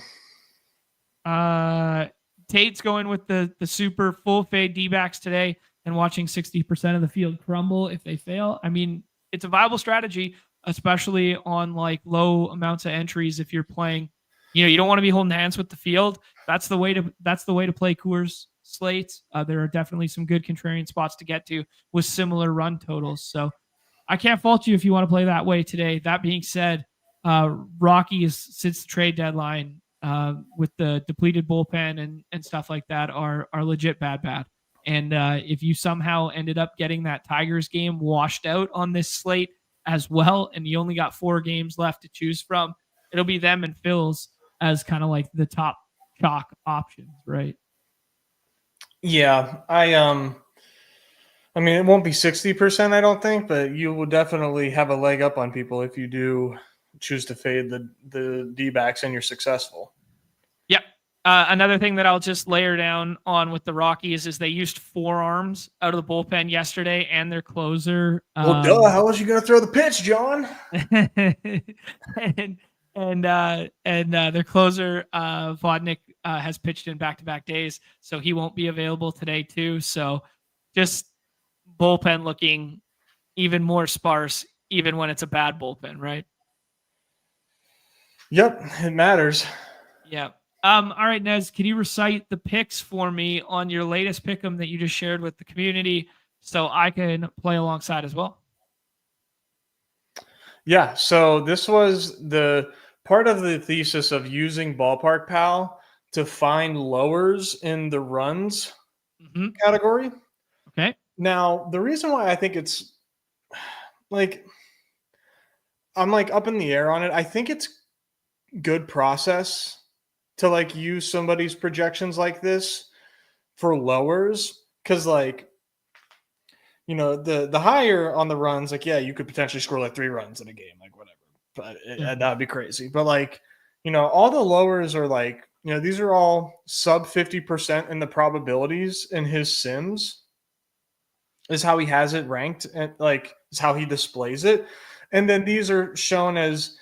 Tate's going with the super full fade D-backs today and watching 60% of the field crumble if they fail. I mean, it's a viable strategy, especially on like low amounts of entries. If you're playing, you don't want to be holding hands with the field. That's the way to play Coors slates. There are definitely some good contrarian spots to get to with similar run totals. So I can't fault you if you want to play that way today. That being said, Rockies since the trade deadline, with the depleted bullpen and stuff like that are legit bad. And if you somehow ended up getting that Tigers game washed out on this slate as well, and you only got 4 games left to choose from, it'll be them and Phils as kind of like the top chalk options, right? Yeah, I mean, it won't be 60%, I don't think, but you will definitely have a leg up on people if you do choose to fade the D-backs and you're successful. Yep. Another thing that I'll just layer down on with the Rockies is they used 4 arms out of the bullpen yesterday and their closer. Well, duh. How was you going to throw the pitch, John? and their closer, Vodnik, has pitched in back-to-back days, so he won't be available today too. So just bullpen looking even more sparse, even when it's a bad bullpen, right? Yep, it matters. Yeah. All right, Nez, can you recite the picks for me on your latest pick'em that you just shared with the community so I can play alongside as well? Yeah, so this was the part of the thesis of using Ballpark Pal to find lowers in the runs category. Okay. Now, the reason why I think it's like I'm like up in the air on it, I think it's good process to like use somebody's projections like this for lowers, because like the higher on the runs, like, yeah, you could potentially score like 3 runs in a game, like whatever, but that'd be crazy. But like, all the lowers are like, these are all sub 50% in the probabilities in his sims. is how he has it ranked, and like is how he displays it. And then these are shown as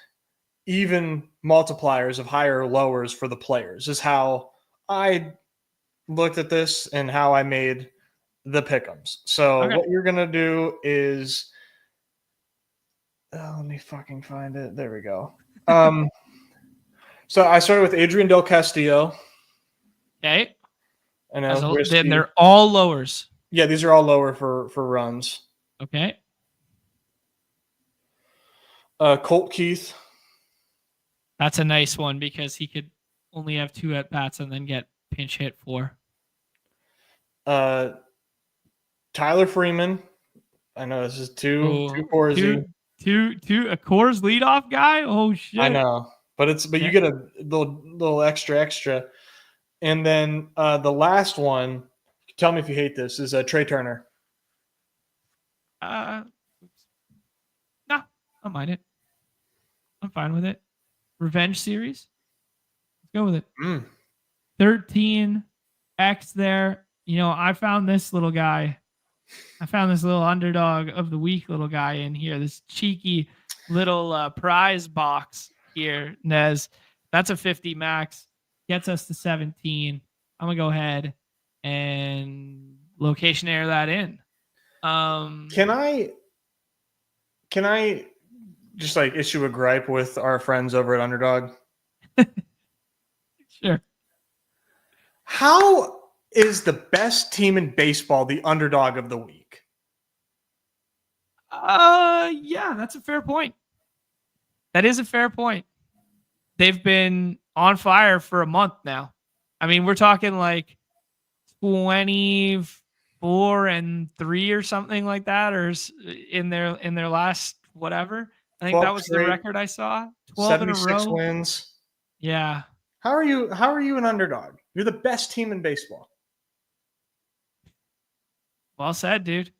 even multipliers of higher or lowers for the players, is how I looked at this and how I made the pick'ems. So Okay. what you're gonna do is, let me fucking find it. There we go. So I started with Adrian Del Castillo. Okay. And Then they're all lowers. Yeah, these are all lower for runs. Okay. Colt Keith. That's a nice one because he could only have 2 at bats and then get pinch hit for. Tyler Freeman. I know this is too Corzy. A Coors leadoff guy. Oh shit! I know, but you get a little extra. And then the last one. Tell me if you hate this. Is Trey Turner. No, I don't mind it. I'm fine with it. Revenge series. Let's go with it. 13 X there. I found this little guy. I found this little underdog of the week little guy in here. This cheeky little prize box here, Nez. That's a 50 max. Gets us to 17. I'm going to go ahead and location air that in. Can I just like issue a gripe with our friends over at Underdog? Sure. How is the best team in baseball the underdog of the week? Yeah, that's a fair point. That is a fair point. They've been on fire for a month now. I mean, we're talking like 24-3 or something like that, or in their last whatever. I think that was the record I saw. 12 in a row. Wins. Yeah. How are you an underdog? You're the best team in baseball. Well said, dude.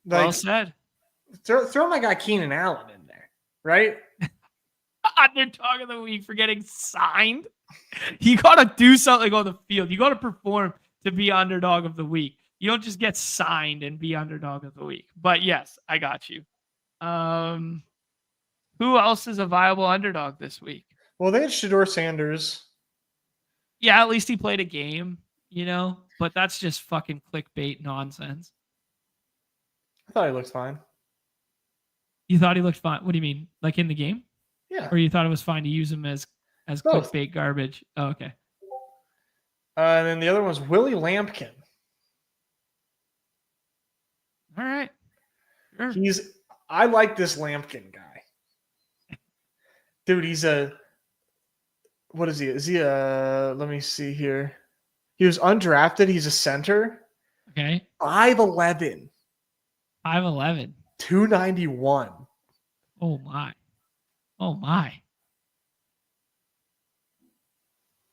Like, well said. Throw my guy Keenan Allen in there, right? Underdog of the week for getting signed. You got to do something on the field. You got to perform to be underdog of the week. You don't just get signed and be underdog of the week. But yes, I got you. Who else is a viable underdog this week? Well, they had Shedeur Sanders. Yeah, at least he played a game, but that's just fucking clickbait nonsense. I thought he looked fine. You thought he looked fine? What do you mean? Like in the game? Yeah. Or you thought it was fine to use him as both. Clickbait garbage? Oh, okay. And then the other one's Willie Lampkin. All right. Sure. I like this Lampkin guy. Dude, what is he? Is he let me see here. He was undrafted. He's a center. Okay. 5'11". 5'11". 291. Oh my.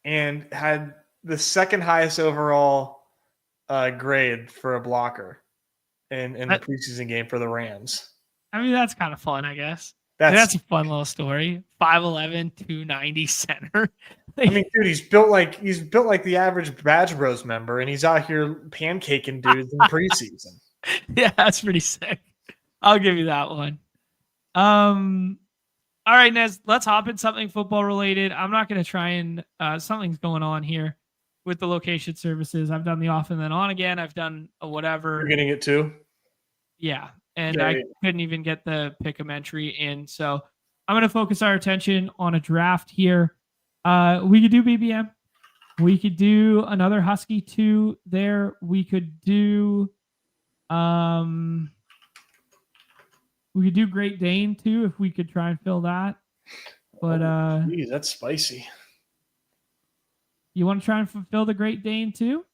And had the second highest overall grade for a blocker in the preseason game for the Rams. I mean, that's kind of fun, I guess. That's a fun little story. 5'11", 290 center. I mean, dude, he's built like the average Badge Bros member, and he's out here pancaking dudes in preseason. Yeah, that's pretty sick. I'll give you that one. All right, Nez, let's hop in something football related. I'm not going to try and something's going on here with the location services. I've done the off and then on again. I've done a whatever. You're getting it too? Yeah. And I couldn't even get the pick'em entry in. So I'm going to focus our attention on a draft here. We could do BBM. We could do another Husky 2 there. We could do Great Dane too if we could try and fill that. But geez, that's spicy. You want to try and fulfill the Great Dane too?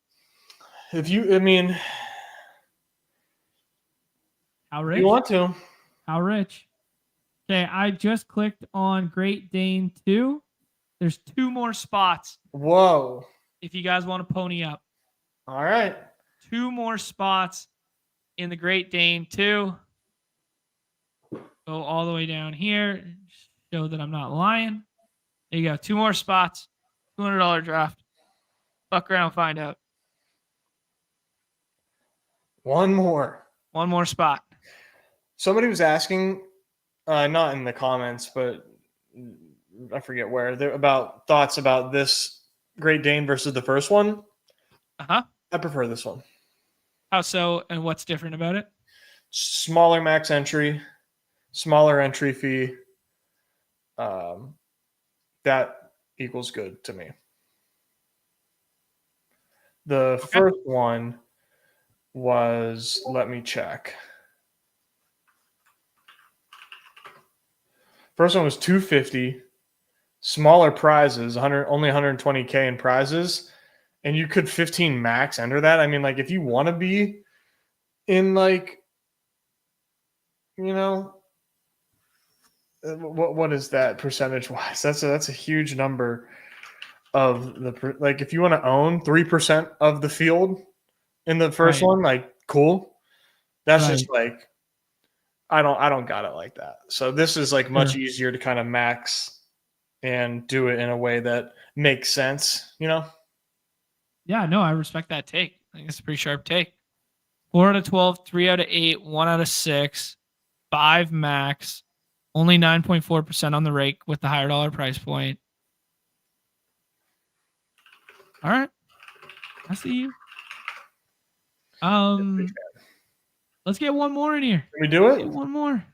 How rich? You want to? How rich? Okay, I just clicked on Great Dane 2. There's 2 more spots. Whoa. If you guys want to pony up. All right. 2 more spots in the Great Dane 2. Go all the way down here. Show that I'm not lying. There you go. 2 more spots. $200 draft. Fuck around, find out. One more. One more spot. Somebody was asking, not in the comments, but I forget where, about thoughts about this Great Dane versus the first one. Uh-huh. I prefer this one. How so, and what's different about it? Smaller max entry, smaller entry fee. That equals good to me. The first one was, let me check. First one was 250, smaller prizes, only 120K in prizes, and you could 15 max enter that. I mean, like, if you want to be in, like, you know, what is that percentage wise? That's a huge number of the, like, if you want to own 3% of the field in the first one, like, cool. That's just like, I don't got it like that. So this is like much easier to kind of max and do it in a way that makes sense, you know? Yeah, no, I respect that take. I think it's a pretty sharp take. 4 out of 12, 3 out of 8, 1 out of 6, 5 max, only 9.4% on the rake with the higher dollar price point. All right. I see you. Let's get one more in here. Can we do it? One more.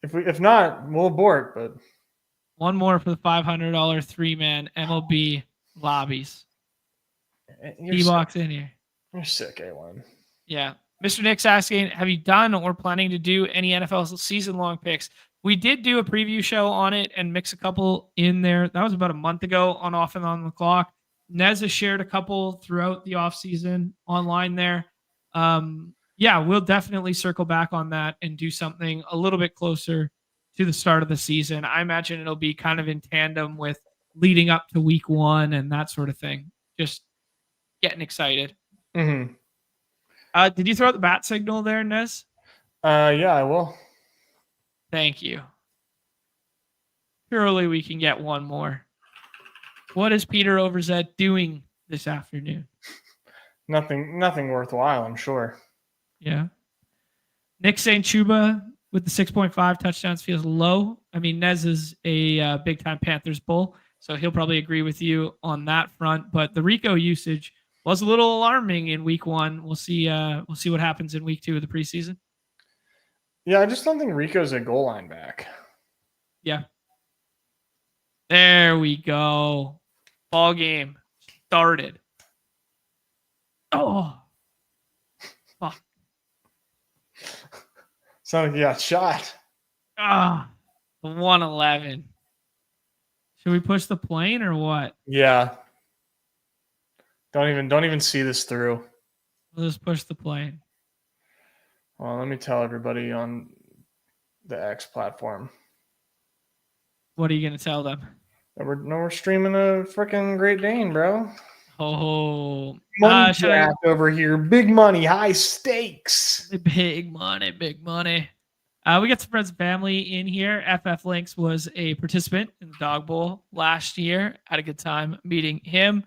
If not, we'll abort, but one more for the $500 3-man MLB lobbies. T-box in here. You're sick, A1. Yeah. Mr. Nick's asking, have you done or planning to do any NFL season-long picks? We did do a preview show on it and mix a couple in there. That was about a month ago on Off and On the Clock. Nez has shared a couple throughout the offseason online there. Yeah, we'll definitely circle back on that and do something a little bit closer to the start of the season. I imagine it'll be kind of in tandem with leading up to week 1 and that sort of thing. Just getting excited. Mm-hmm. Did you throw out the bat signal there, Nez? Yeah, I will. Thank you. Surely we can get one more. What is Peter Overzet doing this afternoon? Nothing worthwhile, I'm sure. Yeah. Nick St. Chuba with the 6.5 touchdowns feels low. I mean, Nez is a big-time Panthers bull, so he'll probably agree with you on that front. But the Rico usage was a little alarming in week 1. We'll see what happens in week 2 of the preseason. Yeah, I just don't think Rico's a goal line back. Yeah. There we go. Ball game started. Oh. Fuck. Sounded like you got shot. Ah. 111. Should we push the plane or what? Yeah. Don't even see this through. Let's push the plane. Well, let me tell everybody on the X platform. What are you gonna tell them? We're streaming a freaking Great Dane, bro. Oh, money draft over here. Big money, high stakes. Big money, big money. We got some friends and family in here. FF Links was a participant in the Dog Bowl last year. Had a good time meeting him.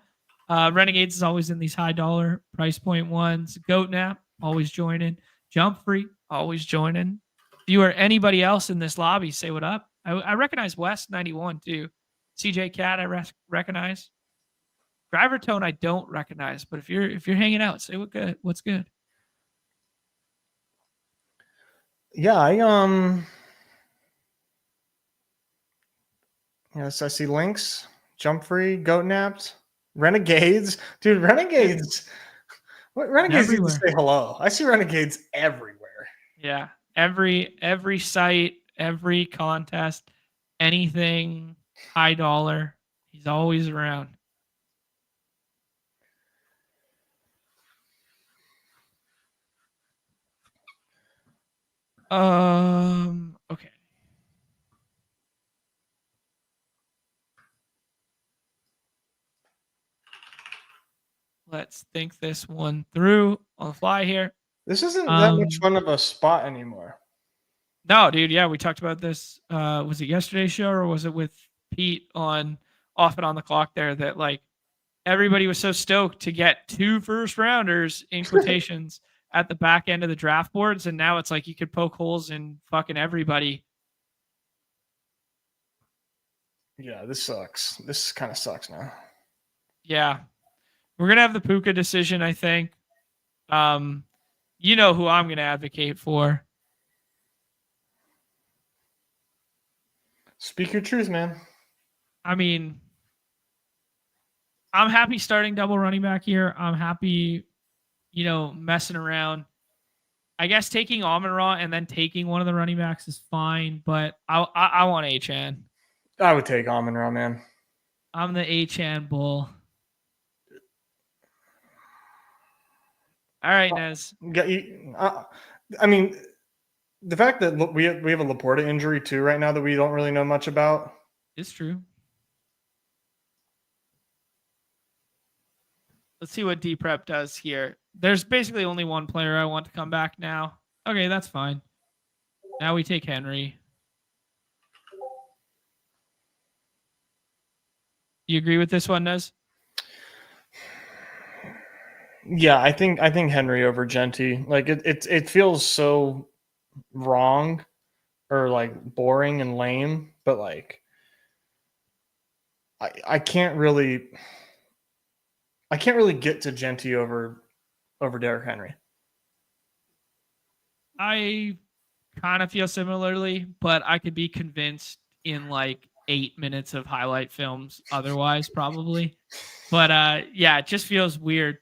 Renegades is always in these high dollar price point ones. Goat Nap, always joining. Jump Free, always joining. If you or anybody else in this lobby, say what up. I recognize West 91 too. CJ Cat, I recognize. Driver Tone, I don't recognize. But if you're hanging out, say what's good. Yeah, yes, I see Links, Jump Free, Goat Napped, Renegades. Dude, Renegades. What Renegades need to say hello. I see Renegades everywhere. Yeah. Every site, every contest, anything high dollar. He's always around. Okay. Let's think this one through on the fly here. This isn't that much fun of a spot anymore. No, dude. Yeah, we talked about this. Was it yesterday's show or was it with Pete on Off and On the Clock there that like everybody was so stoked to get 2 first rounders in quotations at the back end of the draft boards, and now it's like you could poke holes in fucking everybody. Yeah, this sucks. This kind of sucks now. Yeah. We're going to have the Puka decision, I think. You know who I'm going to advocate for. Speak your truth, man. I mean, I'm happy starting double running back here. I'm happy, messing around. I guess taking Amon-Ra and then taking one of the running backs is fine, but I want Achane. I would take Amon-Ra, man. I'm the Achane bull. All right, Nez. I mean, the fact that we have a Laporta injury too right now that we don't really know much about. It's true. Let's see what D-Prep does here. There's basically only one player I want to come back now. Okay, that's fine. Now we take Henry. You agree with this one, Nez? Yeah, I think Henry over Genty. Like it feels so wrong or like boring and lame, but like I can't really get to Genty over Derrick Henry. I kind of feel similarly, but I could be convinced in like 8 minutes of highlight films otherwise, probably. But yeah, it just feels weird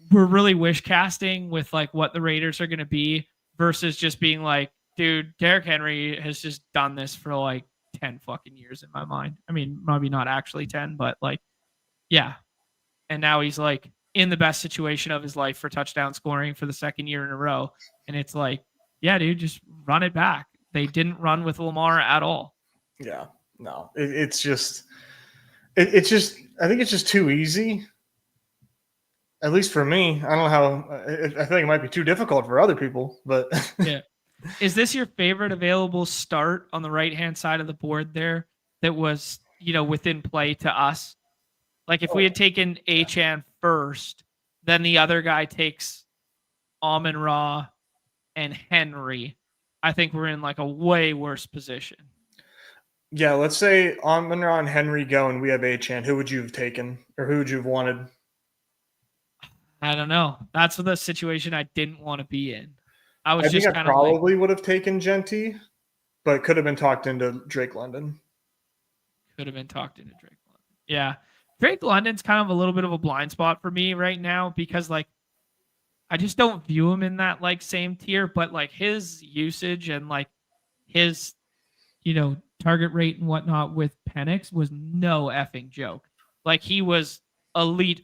we're really wish casting with like what the Raiders are going to be versus just being like, dude, Derrick Henry has just done this for like 10 fucking years in my mind. I mean, maybe not actually 10, but like, yeah. And now he's like in the best situation of his life for touchdown scoring for the second year in a row. And it's like, yeah, dude, just run it back. They didn't run with Lamar at all. Yeah, no, it's just, I think it's just too easy. At least for me. I don't know how. I think it might be too difficult for other people, but yeah. Is this your favorite available start on the right-hand side of the board there that was, within play to us? Like if we had taken Achane first, then the other guy takes Amon-Ra and Henry, I think we're in like a way worse position. Yeah, let's say Amon-Ra and Henry go and we have Achane. Who would you have taken or who would you have wanted? I don't know. That's the situation I didn't want to be in. I think I probably would have taken Genty, but could have been talked into Drake London. Could have been talked into Drake London. Yeah. Drake London's kind of a little bit of a blind spot for me right now because like I just don't view him in that like same tier, but like his usage and like his, target rate and whatnot with Penix was no effing joke. Like he was elite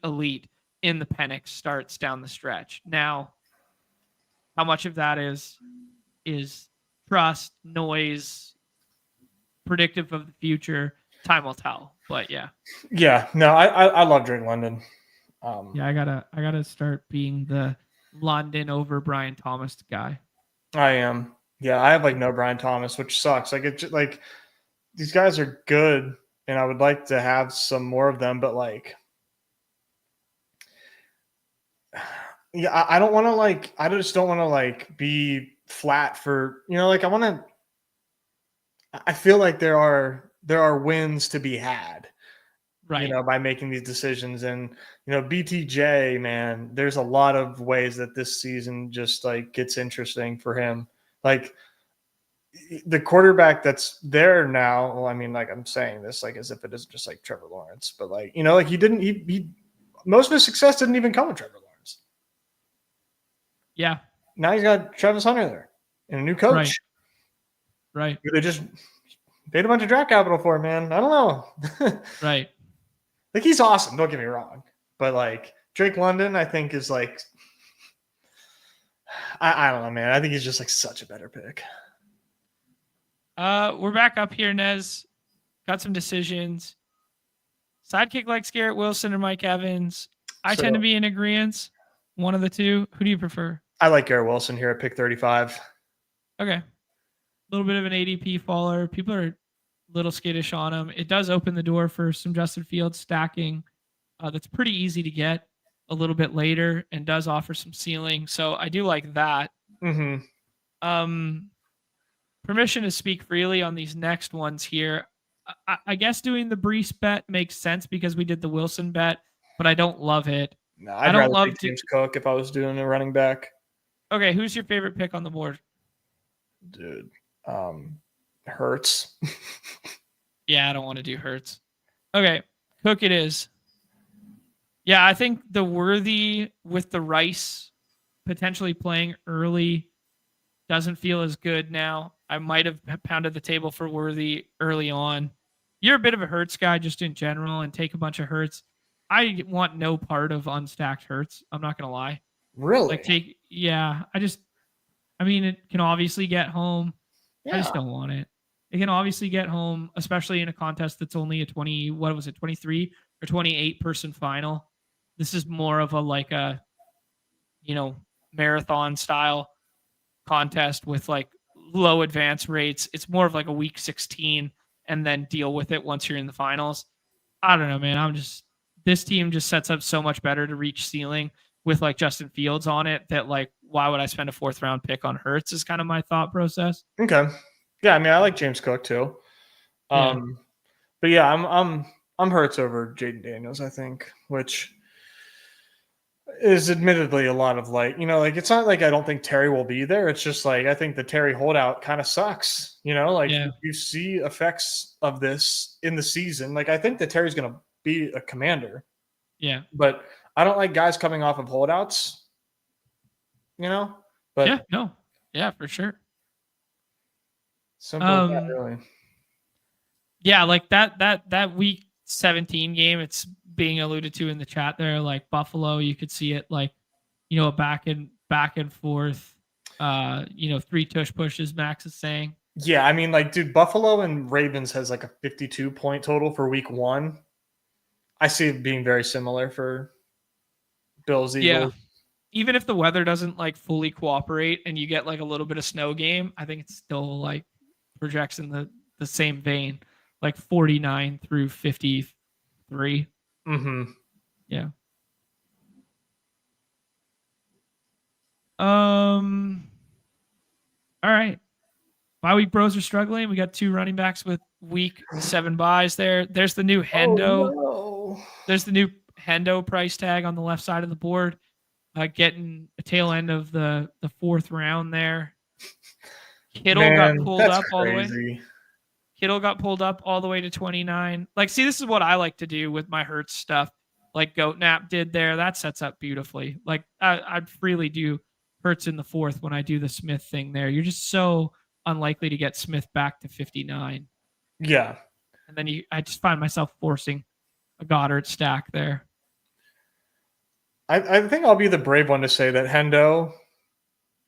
in the Penix starts down the stretch. Now, how much of that is trust, noise, predictive of the future? Time will tell. But yeah. Yeah, no, I love Drake London. Yeah, I gotta start being the London over Brian Thomas guy. I am. Yeah, I have like no Brian Thomas, which sucks. Like it's like these guys are good, and I would like to have some more of them, but like, yeah, I don't want to like. I just don't want to like be flat for like I want to. I feel like there are wins to be had, right? By making these decisions, and BTJ, man, there's a lot of ways that this season just like gets interesting for him. Like the quarterback that's there now. Well, I mean, like I'm saying this like as if it isn't just like Trevor Lawrence, but like like he most of his success didn't even come with Trevor Lawrence. Yeah. Now he's got Travis Hunter there and a new coach. Right. They just paid a bunch of draft capital for him, man. I don't know. Right. Like he's awesome. Don't get me wrong, but like Drake London, I think is like, I don't know, man. I think he's just like such a better pick. We're back up here, Nez. Got some decisions. Sidekick likes Garrett Wilson or Mike Evans. I tend to be in agreement. One of the two. Who do you prefer? I like Garrett Wilson here at pick 35. Okay. A little bit of an ADP faller. People are a little skittish on him. It does open the door for some Justin Fields stacking. That's pretty easy to get. a little bit later and does offer some ceiling. So I do like that. Mm-hmm. Permission to speak freely on these next ones here. I guess doing the Brees bet makes sense because we did the Wilson bet, but I don't love it. No, I I'd don't rather love take to. James Cook if I was doing a running back. Okay, who's your favorite pick on the board? Dude, Hurts. Yeah, I don't want to do Hurts. Okay, Cook it is. Yeah, I think the Worthy with the Rice potentially playing early doesn't feel as good now. I might have pounded the table for Worthy early on. You're a bit of a Hurts guy just in general and take a bunch of Hurts. I want no part of unstacked Hurts. I'm not going to lie. Really? I mean, it can obviously get home. I Yeah. just don't want it. It can obviously get home, especially in a contest that's only a 23 or 28 person final. This is more of a marathon style contest with like low advance rates. It's more of like a week 16 and then deal with it once you're in the finals. I don't know, man. This team just sets up so much better to reach ceiling with like Justin Fields on it that like why would I spend a 4th round pick on Hurts is kind of my thought process. Okay. Yeah, I mean I like James Cook too. Yeah. But yeah, I'm Hurts over Jaden Daniels, I think, which is admittedly a lot of like, it's not like I don't think Terry will be there. It's just like I think the Terry holdout kind of sucks. Yeah. You see effects of this in the season. Like I think that Terry's gonna be a commander. Yeah. But I don't like guys coming off of holdouts. But yeah, no. Yeah, for sure. Simple as that, really. Yeah, like that week 17 game, it's being alluded to in the chat there, like Buffalo, you could see it like, a back and forth, 3 tush pushes, Max is saying. Yeah, I mean, like, dude, Buffalo and Ravens has like a 52 point total for week 1. I see it being very similar for Bills, Eagles. Yeah. Even if the weather doesn't like fully cooperate and you get like a little bit of snow game, I think it's still like projects in the same vein, like 49 through 53. Mm-hmm. Yeah. All right. Bye week bros are struggling. We got 2 running backs with week 7 buys there. There's the new Hendo. Oh, no. There's the new Hendo price tag on the left side of the board. Getting a tail end of the 4th round there. Kittle got pulled up all the way. Kittle got pulled up all the way to 29. Like, see, this is what I like to do with my Hurts stuff. Like Goat Nap did there. That sets up beautifully. Like I'd freely do Hurts in the 4th when I do the Smith thing there. You're just so unlikely to get Smith back to 59. Yeah. And then I just find myself forcing a Goddard stack there. I think I'll be the brave one to say that Hendo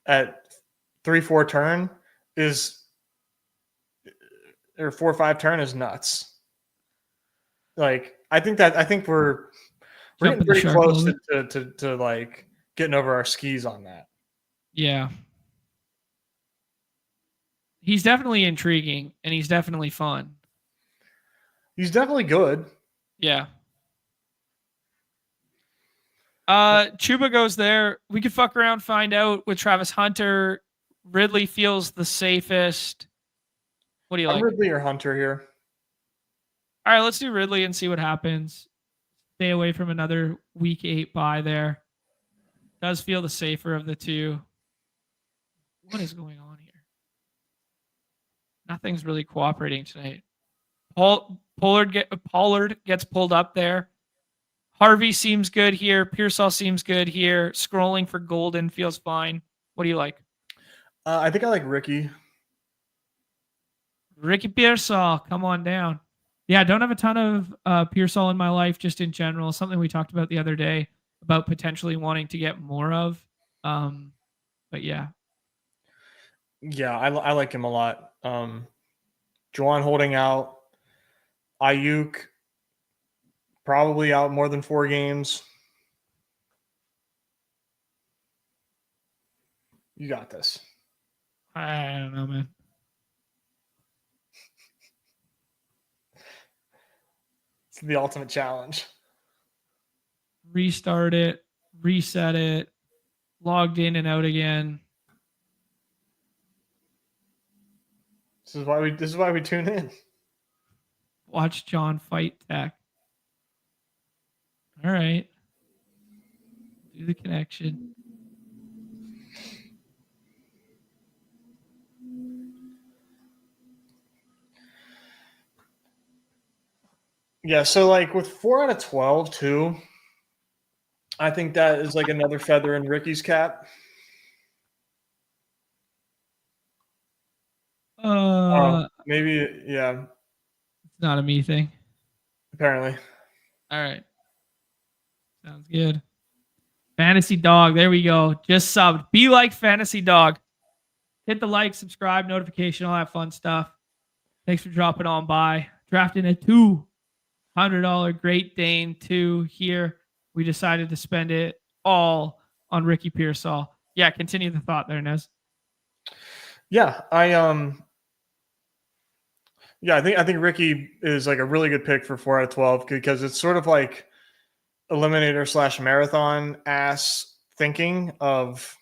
at 3-4 turn is, or 4-5 turn is nuts. Like, I think we're getting pretty close to like getting over our skis on that. Yeah. He's definitely intriguing and he's definitely fun. He's definitely good. Yeah. Chuba goes there. We could fuck around, find out with Travis Hunter. Ridley feels the safest. What do you like? Ridley or Hunter here. All right, let's do Ridley and see what happens. Stay away from another week 8 bye there. Does feel the safer of the two. What is going on here? Nothing's really cooperating tonight. Pollard gets pulled up there. Harvey seems good here. Pearsall seems good here. Scrolling for Golden feels fine. What do you like? I think I like Ricky. Ricky Pearsall, come on down. Yeah, I don't have a ton of Pearsall in my life, just in general. Something we talked about the other day about potentially wanting to get more of. But yeah. Yeah, I like him a lot. Juwan holding out. Ayuk probably out more than 4 games. You got this. I don't know, man. It's the ultimate challenge. Restart it. reset it, logged in and out again. This is why we tune in. Watch Jon fight tech. All right. Do the connection. Yeah, so like with 4 out of 12 too, I think that is like another feather in Ricky's cap. Maybe, yeah. It's not a me thing. Apparently. All right. Sounds good. Fantasy Dog. There we go. Just subbed. Be like Fantasy Dog. Hit the like, subscribe, notification, all that fun stuff. Thanks for dropping on by. Drafting a $200 Great Dane 2 here. We decided to spend it all on Ricky Pearsall. Yeah, continue the thought there, Nez. Yeah, I think Ricky is like a really good pick for 4 out of 12 because it's sort of like eliminator / marathon ass thinking of,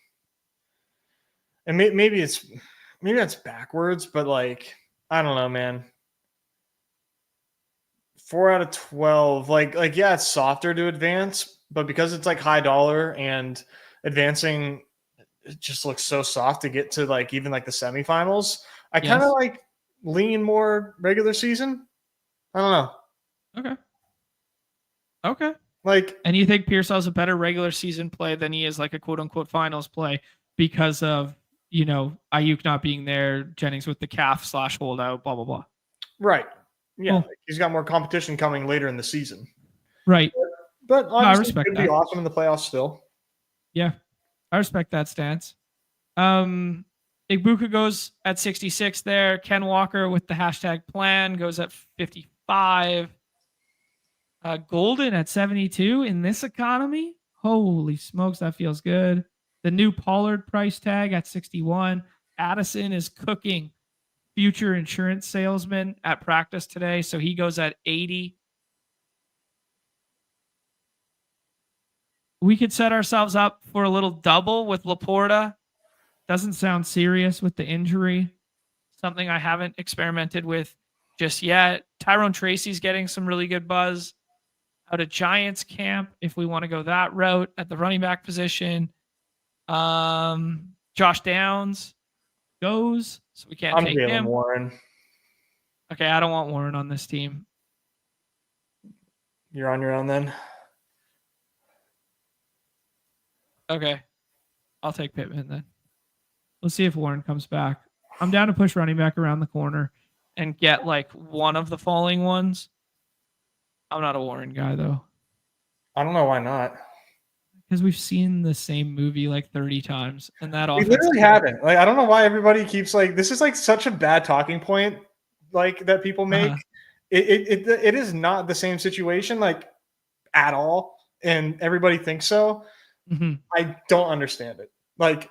and maybe that's backwards, but like I don't know, man. 4 out of 12, like yeah, it's softer to advance, but because it's like high dollar and advancing, it just looks so soft to get to like even like the semifinals. I kind of like lean more regular season. I don't know. Okay. Like, and you think Pearsall's a better regular season play than he is like a quote unquote finals play because of, you know, Ayuk not being there, Jennings with the calf / holdout, blah, blah, blah. Right. Yeah. Cool. He's got more competition coming later in the season. Right. But obviously it could be awesome in the playoffs still. Yeah. I respect that stance. Igbuka goes at 66 there. Ken Walker with the hashtag plan goes at 55. Golden at 72 in this economy. Holy smokes, that feels good. The new Pollard price tag at 61. Addison is cooking future insurance salesman at practice today, so he goes at 80. We could set ourselves up for a little double with Laporta. Doesn't sound serious with the injury. Something I haven't experimented with just yet. Tyrone Tracy's getting some really good buzz out of Giants camp if we want to go that route at the running back position. Josh Downs goes, so we can't take him. Warren. Okay, I don't want Warren on this team. You're on your own then. Okay, I'll take Pittman then. Let's see if Warren comes back. I'm down to push running back around the corner and get like one of the falling ones. I'm not a Warren guy though. I don't know why not. Because we've seen the same movie like 30 times, and that we literally haven't. Like, I don't know why everybody keeps like this is like such a bad talking point, like that people make. It is not the same situation, like at all, and everybody thinks so. Mm-hmm. I don't understand it. Like,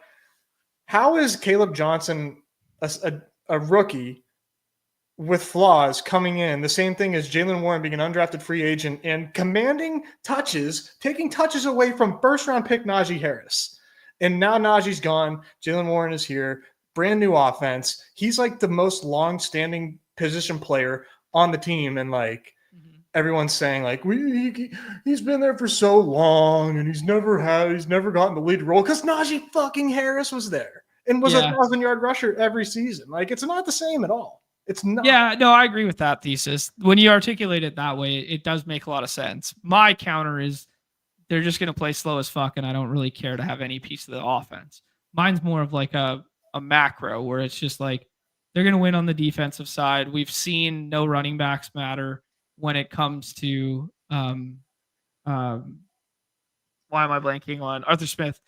how is Caleb Johnson a rookie with flaws coming in, the same thing as Jaylen Warren being an undrafted free agent and commanding touches, taking touches away from first-round pick Najee Harris. And now Najee's gone. Jaylen Warren is here. Brand new offense. He's like the most long-standing position player on the team. And like everyone's saying like, he's been there for so long and he's never gotten the lead role because Najee fucking Harris was there and was a 1,000-yard rusher every season. Like, it's not the same at all. It's not. Yeah, no, I agree with that thesis. When you articulate it that way, it does make a lot of sense. My counter is they're just going to play slow as fuck, and I don't really care to have any piece of the offense. Mine's more of like a macro where it's just like they're going to win on the defensive side. We've seen no running backs matter when it comes to why am I blanking on Arthur Smith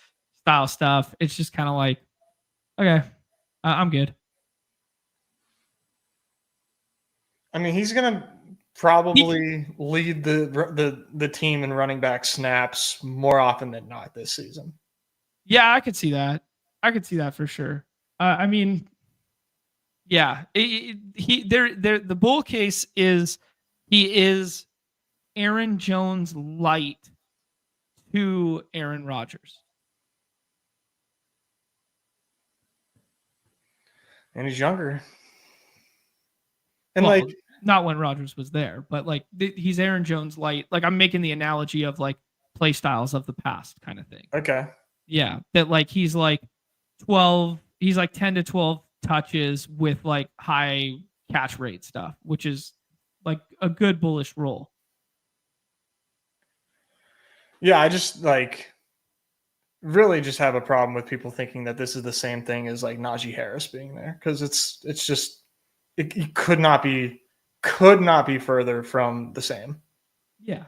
style stuff? It's just kind of like, okay, I'm good. I mean, he's going to probably lead the team in running back snaps more often than not this season. Yeah, I could see that. I could see that for sure. I mean, yeah, the bull case is he is Aaron Jones light to Aaron Rodgers. And he's younger. And well, not when Rodgers was there, but like he's Aaron Jones light. Like I'm making the analogy of like play styles of the past kind of thing. okay. Yeah, that like he's like 12, he's like 10 to 12 touches with like high catch rate stuff, which is like a good bullish role. Yeah, I just like really just have a problem with people thinking that this is the same thing as like Najee Harris being there, because it's just it could not be further from the same. Yeah.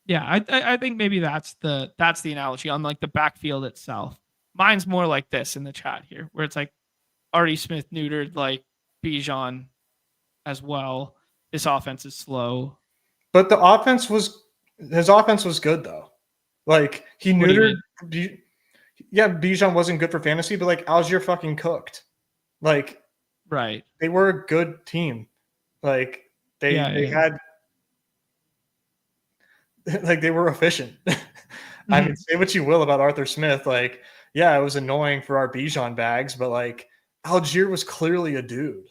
Yeah, I think maybe that's the analogy on like the backfield itself. Mine's more like this in the chat here, where it's like Artie Smith neutered like Bijan as well. This offense is slow. But his offense was good though. Like he neutered. Yeah, Bijan wasn't good for fantasy, but like Algier fucking cooked. Like, right? They were a good team. Like they had, like they were efficient. I mean, say what you will about Arthur Smith. Like, yeah, it was annoying for our Bijan bags, but like Algier was clearly a dude.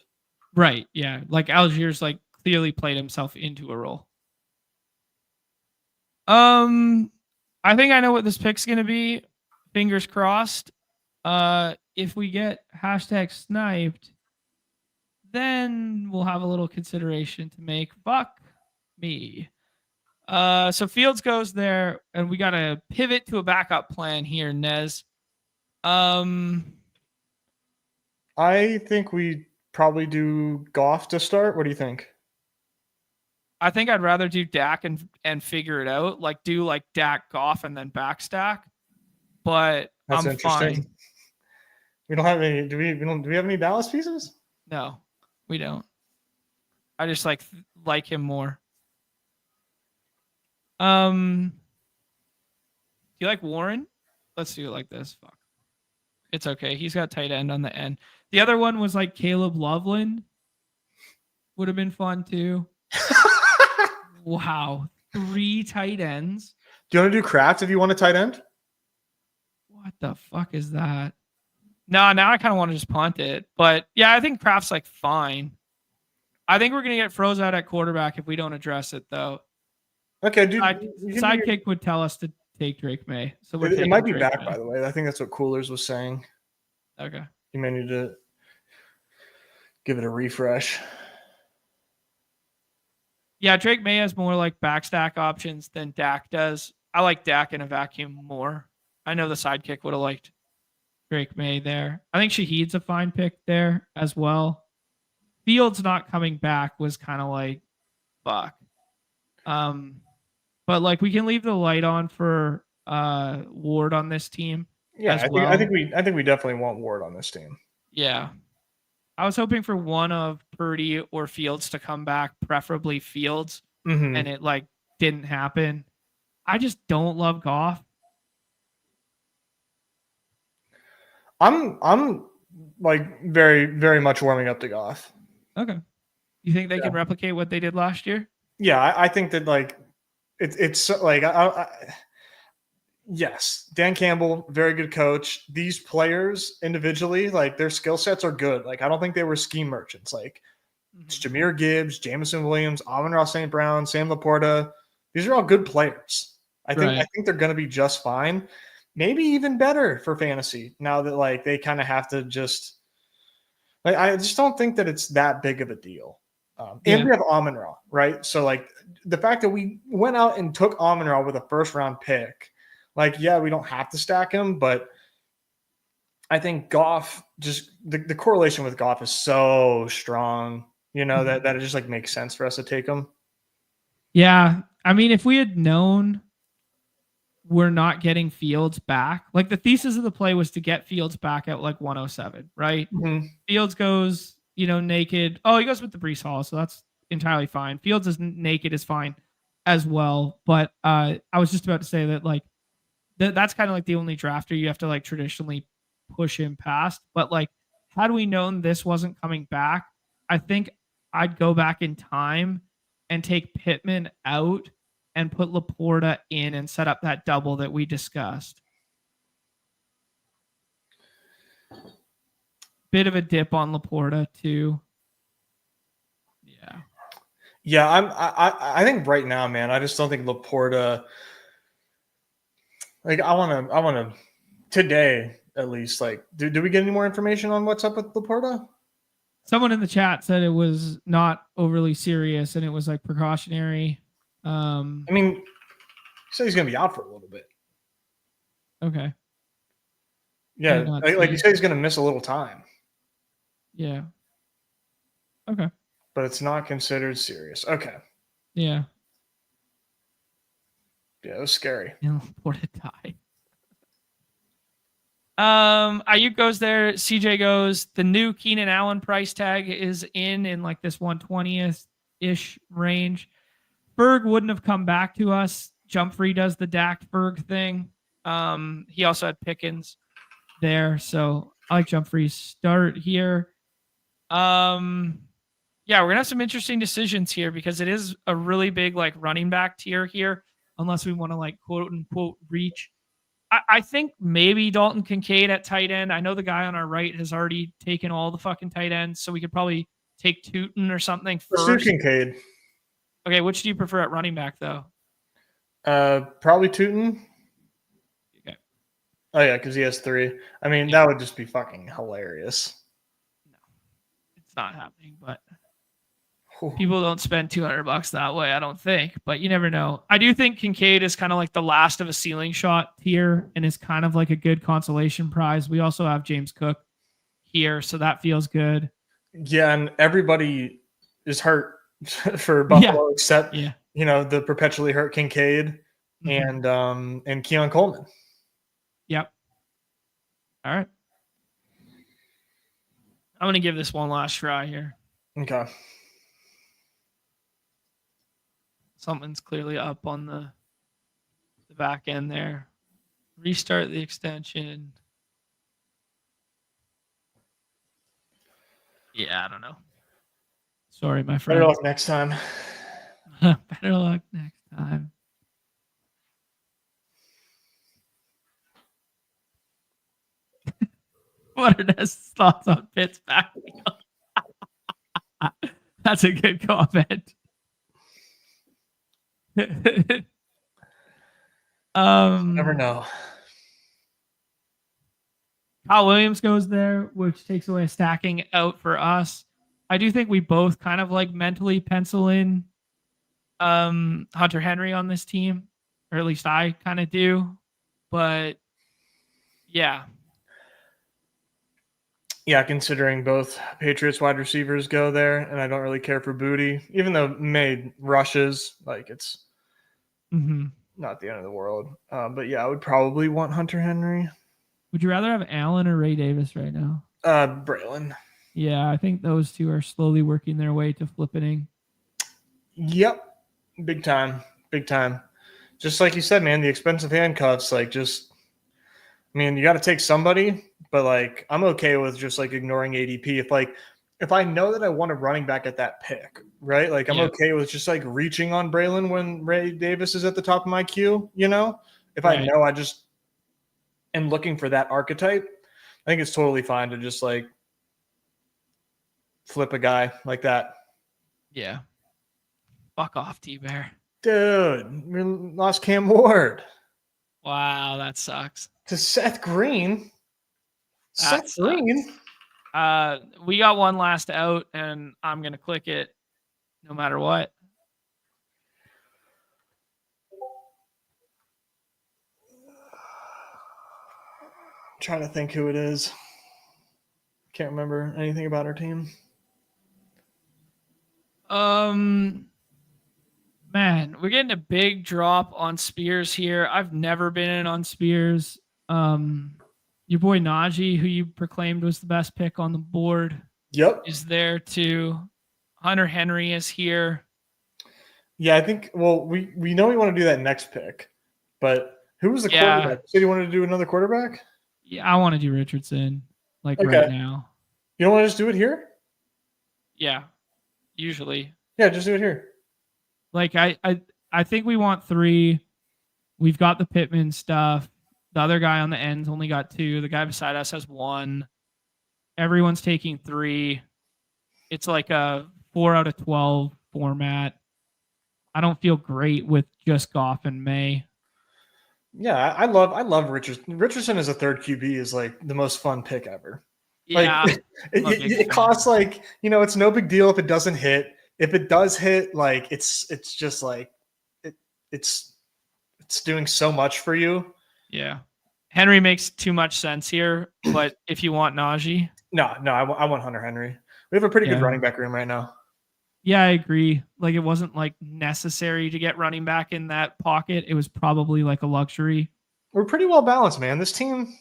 Right. Yeah. Like Algier's like clearly played himself into a role. I think I know what this pick's gonna be. Fingers crossed. If we get hashtag sniped, then we'll have a little consideration to make. Fuck me. So Fields goes there, and we gotta pivot to a backup plan here, Nez. I think we probably do Goff to start. What do you think? I think I'd rather do Dak and figure it out. Like do like Dak, Goff, and then backstack. But That's I'm interesting. fine. We don't have any. Do we have any Dallas pieces? No, we don't. I just like him more. Do you like Warren? Let's do it like this. Fuck. It's okay. He's got tight end on the end. The other one was like Caleb Loveland. Would have been fun too. Wow. 3 tight ends. Do you want to do Kraft if you want a tight end? What the fuck is that? No, now I kind of want to just punt it. But yeah, I think Kraft's like fine. I think we're going to get froze out at quarterback if we don't address it though. Okay, dude. Sidekick would tell us to take Drake May. So it might be Drake back, May. By the way. I think that's what Coolers was saying. Okay. You may need to give it a refresh. Yeah, Drake May has more like backstack options than Dak does. I like Dak in a vacuum more. I know the Sidekick would have liked Drake May there. I think Shaheed's a fine pick there as well. Fields not coming back was kind of like, fuck. But like we can leave the light on for Ward on this team. Yeah, I think we definitely want Ward on this team. Yeah. I was hoping for one of Purdy or Fields to come back, preferably Fields, and it like didn't happen. I just don't love Goff. I'm like very, very much warming up to Goff. Okay. You think they can replicate what they did last year? Yeah, I think that like it's like yes, Dan Campbell, very good coach. These players individually, like their skill sets are good. Like I don't think they were scheme merchants. Like it's Jahmyr Gibbs, Jameson Williams, Amon-Ra St. Brown, Sam Laporta. These are all good players. I think they're going to be just fine. Maybe even better for fantasy now that like they kind of have to just like I just don't think that it's that big of a deal. And we have Amon-Ra, right? So like the fact that we went out and took Amon-Ra with a first round pick, like yeah, we don't have to stack him, but I think Goff just the correlation with Goff is so strong, you know, that it just like makes sense for us to take him. Yeah, I mean, if we had known we're not getting Fields back, like the thesis of the play was to get Fields back at like 107, right? Fields goes, naked. Oh, he goes with the Breece Hall, so that's entirely fine. Fields is naked is fine as well, but I was just about to say that like that's kind of like the only drafter you have to like traditionally push him past. But like, had we known this wasn't coming back, I think I'd go back in time and take Pittman out and put Laporta in and set up that double that we discussed. Bit of a dip on Laporta too. Yeah. Yeah, I think right now, man, I just don't think Laporta. Like, I wanna today at least. Like, do we get any more information on what's up with Laporta? Someone in the chat said it was not overly serious and it was like precautionary. I mean, he said he's gonna be out for a little bit. Okay. Yeah, like you said, he's gonna miss a little time. Yeah. Okay. But it's not considered serious. Okay. Yeah. Yeah, it was scary. Laporta died. Ayuk goes there. CJ goes. The new Keenan Allen price tag is in like this 120th ish range. Berg wouldn't have come back to us. Jumfrey does the Dak Berg thing. He also had Pickens there, so I like Jumfrey's start here. Yeah, we're gonna have some interesting decisions here because it is a really big like running back tier here, unless we want to like quote unquote reach. I think maybe Dalton Kincaid at tight end. I know the guy on our right has already taken all the fucking tight ends, so we could probably take Tootin or something first. Let's do Kincaid. Okay, which do you prefer at running back though? Probably Tootin. Okay. Oh yeah, because he has 3. I mean, that would just be fucking hilarious. No, it's not happening, but people don't spend $200 that way, I don't think, but you never know. I do think Kincaid is kind of like the last of a ceiling shot here and is kind of like a good consolation prize. We also have James Cook here, so that feels good. Yeah, and everybody is hurt for Buffalo except the perpetually hurt Kincaid and Keon Coleman. Yep. All right. I'm gonna give this one last try here. Okay. Something's clearly up on the back end there. Restart the extension. Yeah, I don't know. Sorry, my friend. Better luck next time. Better luck next time. What are Nez's thoughts on Pitt's backfield? That's a good comment. Never know. Kyle Williams goes there, which takes away a stacking out for us. I do think we both kind of like mentally pencil in Hunter Henry on this team, or at least I kind of do. But yeah. Yeah, considering both Patriots wide receivers go there, and I don't really care for Booty, even though May rushes, like it's not the end of the world. But yeah, I would probably want Hunter Henry. Would you rather have Allen or Ray Davis right now? Braylon. Yeah, I think those two are slowly working their way to flippening. Yep. Big time. Big time. Just like you said, man, the expensive handcuffs, like just, I mean, you got to take somebody, but like, I'm okay with just like ignoring ADP. If I know that I want a running back at that pick, right? Like I'm okay with just like reaching on Braylon when Ray Davis is at the top of my queue, if I know I just am looking for that archetype, I think it's totally fine to just like flip a guy like that. Yeah. Fuck off, T-Bear. Dude, we lost Cam Ward. Wow, that sucks. To Seth Green. Seth Green? We got one last out, and I'm going to click it no matter what. I'm trying to think who it is. Can't remember anything about our team. Man, we're getting a big drop on Spears here. I've never been in on Spears. Your boy Najee, who you proclaimed was the best pick on the board, is there too. Hunter Henry is here. Yeah, I think. Well, we know we want to do that next pick, but who was the quarterback? You said you wanted to do another quarterback? Yeah, I want to do Richardson right now. You don't want to just do it here? Yeah, usually. Yeah, just do it here. Like I I think we want 3. We've got the Pittman stuff. The other guy on the end's only got 2. The guy beside us has 1. Everyone's taking 3. It's like a 4 out of 12 format. I don't feel great with just Goff and May. Yeah, I love Richardson. Richardson as a third QB is like the most fun pick ever. Yeah, Like it costs like, it's no big deal if it doesn't hit. If it does hit, like it's just like it's doing so much for you. Yeah. Henry makes too much sense here, but if you want Najee. No, I want Hunter Henry. We have a pretty good running back room right now. Yeah, I agree. Like it wasn't like necessary to get running back in that pocket. It was probably like a luxury. We're pretty well balanced, man. This team.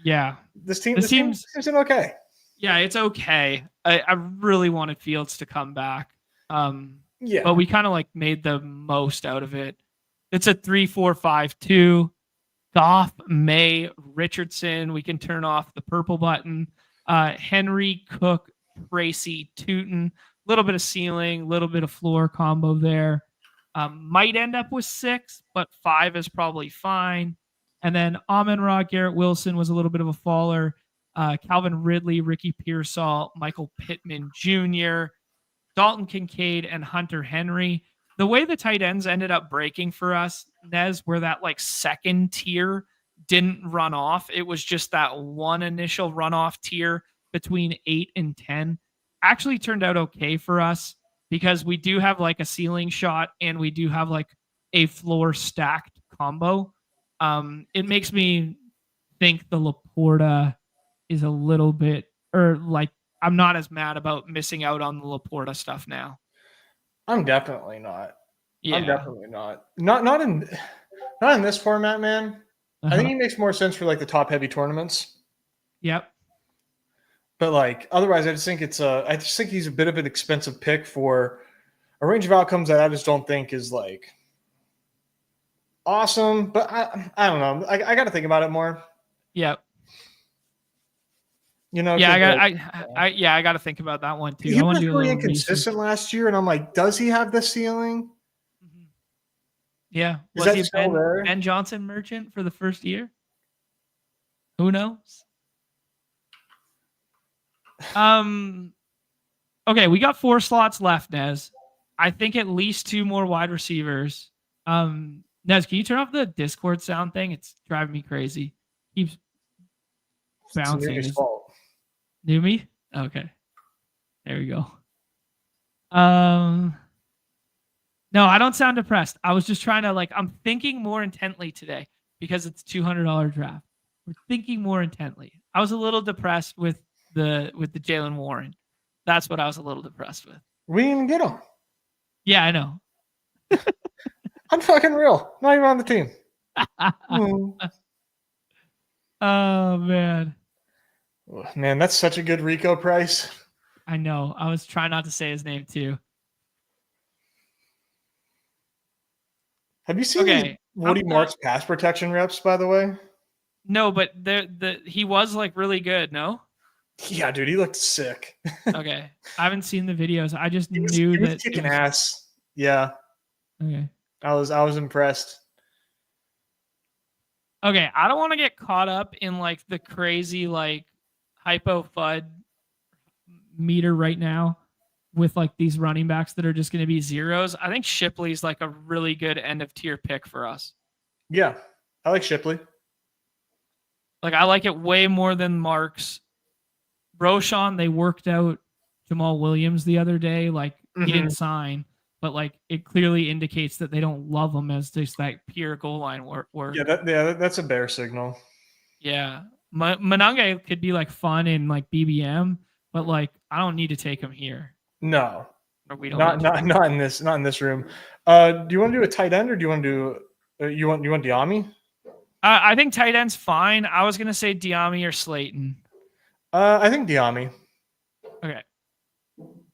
Yeah. This team's doing okay. Yeah, it's okay. I really wanted Fields to come back. Yeah. But we kind of like made the most out of it. It's a 3-4-5-2. Goff, May, Richardson. We can turn off the purple button. Henry, Cook, Tracy, Tootin. A little bit of ceiling, a little bit of floor combo there. Might end up with 6, but 5 is probably fine. And then Amon-Ra, Garrett Wilson was a little bit of a faller. Calvin Ridley, Ricky Pearsall, Michael Pittman Jr., Dalton Kincaid, and Hunter Henry. The way the tight ends ended up breaking for us, Nez, where that like second tier didn't run off. It was just that one initial runoff tier between 8 and 10. Actually turned out okay for us because we do have like a ceiling shot and we do have like a floor stacked combo. It makes me think the Laporta is a little bit, or like I'm not as mad about missing out on the Laporta stuff now. I'm definitely not. Yeah. I'm definitely not. Not in this format, man. I think he makes more sense for like the top heavy tournaments. Yep. But like otherwise, I just think he's a bit of an expensive pick for a range of outcomes that I just don't think is like awesome. But I don't know. I got to think about it more. Yep. Yeah, I got to think about that one too. He was really inconsistent last year, and I'm like, does he have the ceiling? Mm-hmm. Yeah, was he Ben Johnson merchant for the first year? Who knows? Okay, we got 4 slots left, Nez. I think at least 2 more wide receivers. Nez, can you turn off the Discord sound thing? It's driving me crazy. Keeps bouncing. It's fault. New me? Okay. There we go. No, I don't sound depressed. I was just trying to I'm thinking more intently today because it's $200 draft. We're thinking more intently. I was a little depressed with the Jalen Warren. That's what I was a little depressed with. We didn't even get him. Yeah, I know. I'm fucking real. Not even on the team. Oh man. Man, that's such a good Rico price. I know. I was trying not to say his name too. Have you seen Woody Marks pass protection reps, by the way? No, but he was really good, no? Yeah, dude, he looked sick. Okay. I haven't seen the videos. I just knew he was that kicking ass. Yeah. Okay. I was impressed. Okay, I don't want to get caught up in the crazy hypo FUD meter right now with these running backs that are just going to be zeros. I think Shipley's a really good end of tier pick for us. Yeah, I like Shipley. I like it way more than Marks. Roschon, they worked out Jamal Williams the other day. He didn't sign, but it clearly indicates that they don't love him as just that pure goal line work. Yeah, that's a bear signal. Yeah. Manunga could be fun in BBM, but I don't need to take him here. No, or we don't. Not in this room. Do you want to do a tight end or do you want to do you want Diami? I think tight end's fine. I was gonna say Diami or Slayton. I think Diami. Okay.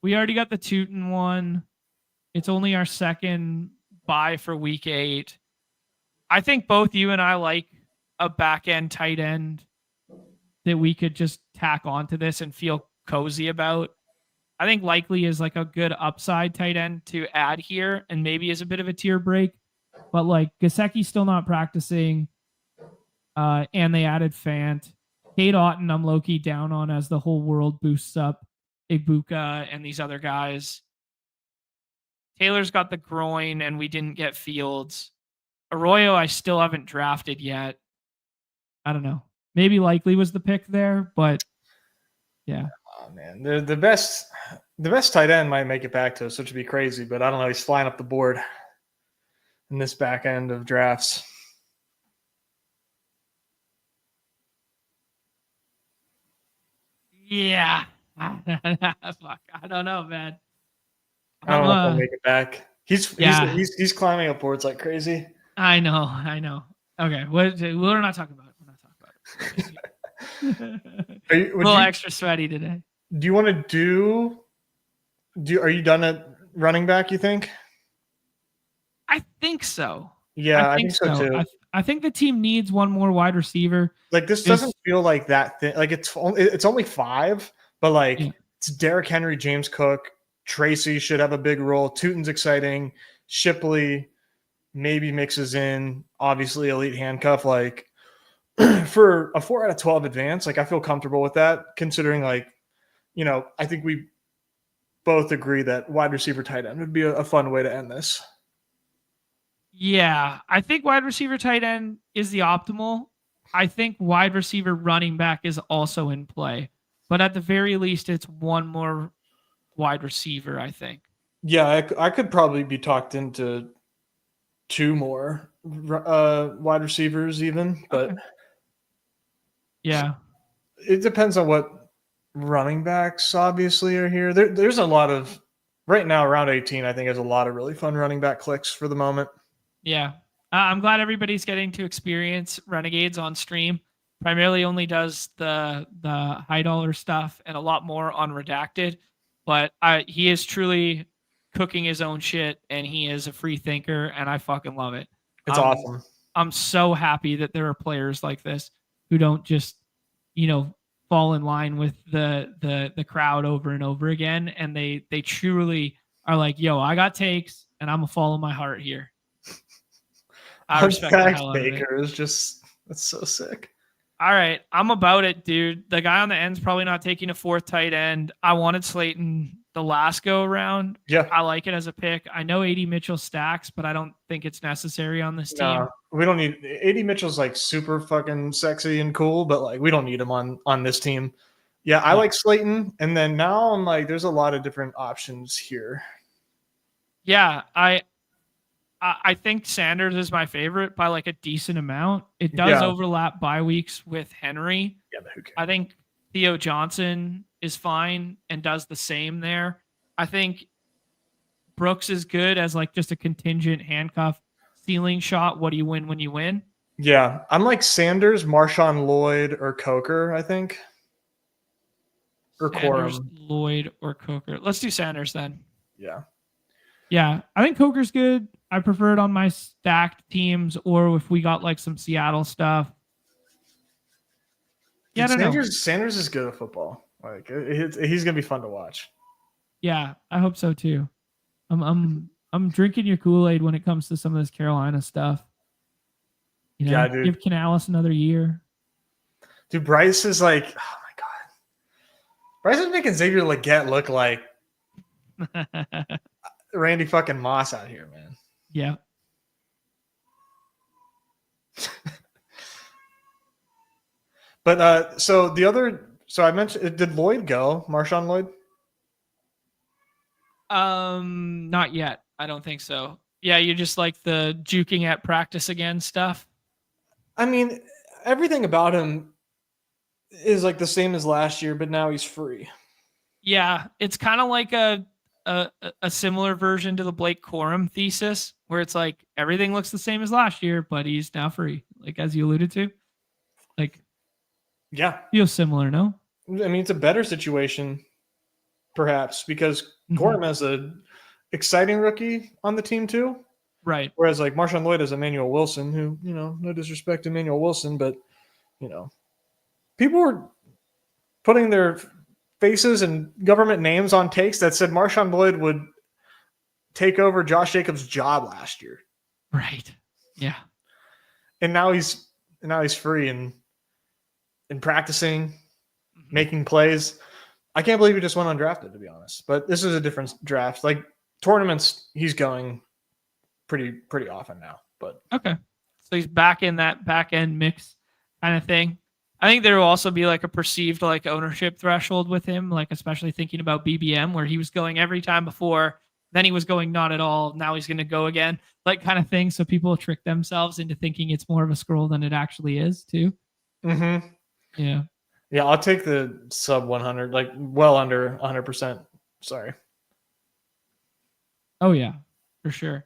We already got the Tootin one. It's only our second buy for week 8. I think both you and I like a back end tight end that we could just tack onto this and feel cozy about. I think Likely is like a good upside tight end to add here, and maybe is a bit of a tier break. But like Gesicki's still not practicing, and they added Fant. Kate Otten, I'm low-key down on as the whole world boosts up Ibuka and these other guys. Taylor's got the groin, and we didn't get Fields. Arroyo, I still haven't drafted yet. I don't know. Maybe Likely was the pick there, but yeah. Oh man, the best tight end might make it back to us, which would be crazy. But I don't know. He's flying up the board in this back end of drafts. Yeah. Fuck. I don't know, man. I don't know if he'll make it back. He's climbing up boards like crazy. I know. Okay, we're not talking about it. A little extra sweaty today. Do you want to are you done at running back, you think? I think so. Yeah, I think so too. I think the team needs one more wide receiver. Like this doesn't feel like that thing. Like it's only 5, but like it's Derrick Henry, James Cook, Tracy should have a big role. Tootin's exciting. Shipley maybe mixes in, obviously elite handcuff. Like for a 4 out of 12 advance, like I feel comfortable with that, considering like, I think we both agree that wide receiver tight end would be a fun way to end this. Yeah, I think wide receiver tight end is the optimal. I think wide receiver running back is also in play, but at the very least, it's one more wide receiver, I think. Yeah, I could probably be talked into 2 more wide receivers even, but yeah, it depends on what running backs obviously are here. There's a lot of right now around 18. I think there's a lot of really fun running back clicks for the moment. Yeah, I'm glad everybody's getting to experience Renegades on stream. Primarily only does the high dollar stuff and a lot more on Redacted, but he is truly cooking his own shit, and he is a free thinker, and I fucking love it. It's awesome. I'm so happy that there are players like this who don't just, fall in line with the crowd over and over again, and they truly are like, yo, I got takes, and I'm gonna follow my heart here. I respect the hell out of it. Baker is just, that's so sick. All right, I'm about it, dude. The guy on the end's probably not taking a 4th tight end. I wanted Slayton the last go around. Yeah, I like it as a pick. I know AD Mitchell stacks, but I don't think it's necessary on this team. No, we don't need AD Mitchell's like super fucking sexy and cool, but like we don't need him on this team. Yeah, I like Slayton, and then now I'm like, there's a lot of different options here. Yeah, I think Sanders is my favorite by like a decent amount. It does overlap bye weeks with Henry. Yeah, but who cares? I think Theo Johnson is fine and does the same there. I think Brooks is good as like just a contingent handcuff ceiling shot. What do you win when you win? Yeah, I'm like Sanders, Marshawn Lloyd, or Coker, I think. Or Sanders, Corum. Lloyd, or Coker. Let's do Sanders then. Yeah. Yeah, I think Coker's good. I prefer it on my stacked teams, or if we got like some Seattle stuff. Yeah, Dude, I don't know. Sanders is good at football. Like he's gonna be fun to watch. Yeah, I hope so too. I'm drinking your Kool-Aid when it comes to some of this Carolina stuff. Yeah, dude. Give Canales another year. Dude, Bryce is like, oh my god. Bryce is making Xavier Legette look like Randy fucking Moss out here, man. Yeah. But so I mentioned, did Lloyd go? Marshawn Lloyd? Not yet. I don't think so. Yeah, you just like the juking at practice again stuff. I mean, everything about him is like the same as last year, but now he's free. Yeah, it's kind of like a similar version to the Blake Corum thesis, where it's like everything looks the same as last year, but he's now free, like as you alluded to. Like, yeah, feels similar, no? I mean, it's a better situation, perhaps, because Corum has an exciting rookie on the team too. Right. Whereas like Marshawn Lloyd is Emmanuel Wilson, who, no disrespect to Emmanuel Wilson, but, people were putting their faces and government names on takes that said Marshawn Lloyd would take over Josh Jacobs' job last year. Right. Yeah. And now he's free and practicing, making plays. I can't believe he just went undrafted, to be honest. But this is a different draft. Like tournaments, he's going pretty often now. But okay, so he's back in that back end mix kind of thing. I think there will also be like a perceived like ownership threshold with him, like especially thinking about BBM, where he was going every time before, then he was going not at all. Now he's going to go again, like kind of thing. So people trick themselves into thinking it's more of a scroll than it actually is, too. Mm-hmm. Yeah. Yeah, I'll take the sub 100, like well under 100%. Sorry. Oh yeah, for sure.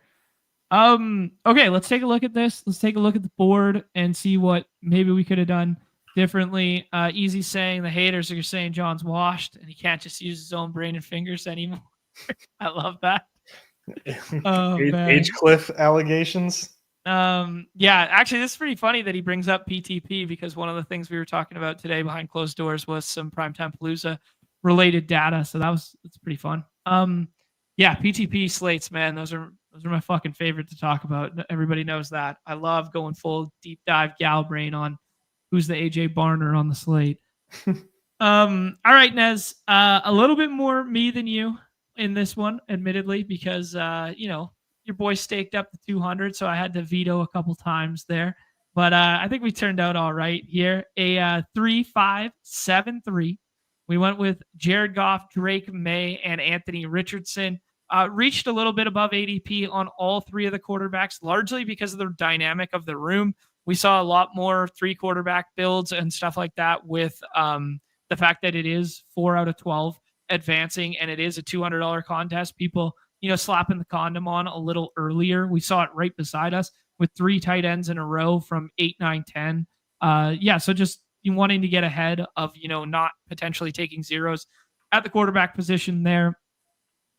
Okay, let's take a look at this. Let's take a look at the board and see what maybe we could have done differently. Easy saying the haters are saying John's washed and he can't just use his own brain and fingers anymore. I love that. Age cliff allegations. Yeah, actually this is pretty funny that he brings up PTP because one of the things we were talking about today behind closed doors was some Primetime Palooza related data. So that's pretty fun. Yeah, PTP slates, man. Those are my fucking favorite to talk about. Everybody knows that. I love going full deep dive gal brain on who's the AJ Barner on the slate. All right, Nez. A little bit more me than you in this one, admittedly, because your boy staked up the 200, so I had to veto a couple times there. But I think we turned out all right here. A 3-5-7-3. We went with Jared Goff, Drake May, and Anthony Richardson. Reached a little bit above ADP on all three of the quarterbacks, largely because of the dynamic of the room. We saw a lot more 3 quarterback builds and stuff like that with the fact that it is 4 out of 12 advancing and it is a $200 contest. People, slapping the condom on a little earlier. We saw it right beside us with 3 tight ends in a row from 8, 9, 10. So just wanting to get ahead of, not potentially taking zeros at the quarterback position there.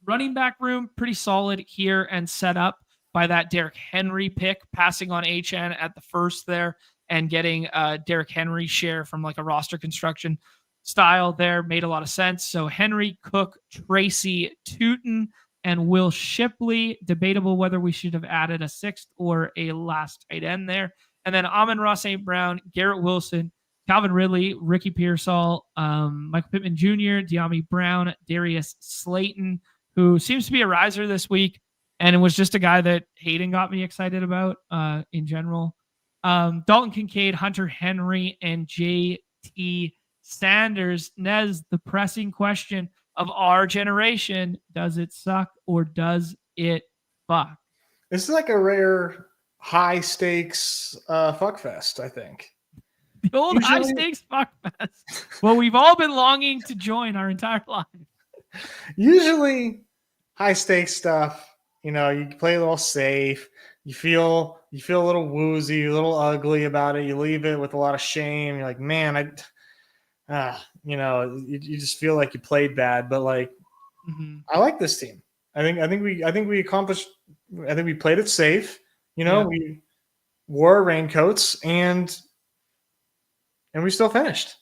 Running back room, pretty solid here and set up by that Derrick Henry pick, passing on HN at the first there and getting Derrick Henry share from like a roster construction style there made a lot of sense. So Henry, Cook, Tracy, Tootin, and Will Shipley. Debatable whether we should have added a 6th or a last tight end there. And then Amon-Ra St. Brown, Garrett Wilson, Calvin Ridley, Ricky Pearsall, Michael Pittman Jr., De'Ami Brown, Darius Slayton, who seems to be a riser this week. And it was just a guy that Hayden got me excited about in general. Dalton Kincaid, Hunter Henry, and JT Sanders. Nez, the pressing question of our generation, does it suck or does it fuck? This is like a rare high stakes fuck fest, I think. The old high stakes fuck fest. Well, we've all been longing to join our entire life. Usually high stakes stuff, you play a little safe. You feel a little woozy, a little ugly about it. You leave it with a lot of shame. You're like, man, you just feel like you played bad. But like, I like this team. I think we accomplished. I think we played it safe. We wore raincoats and we still finished.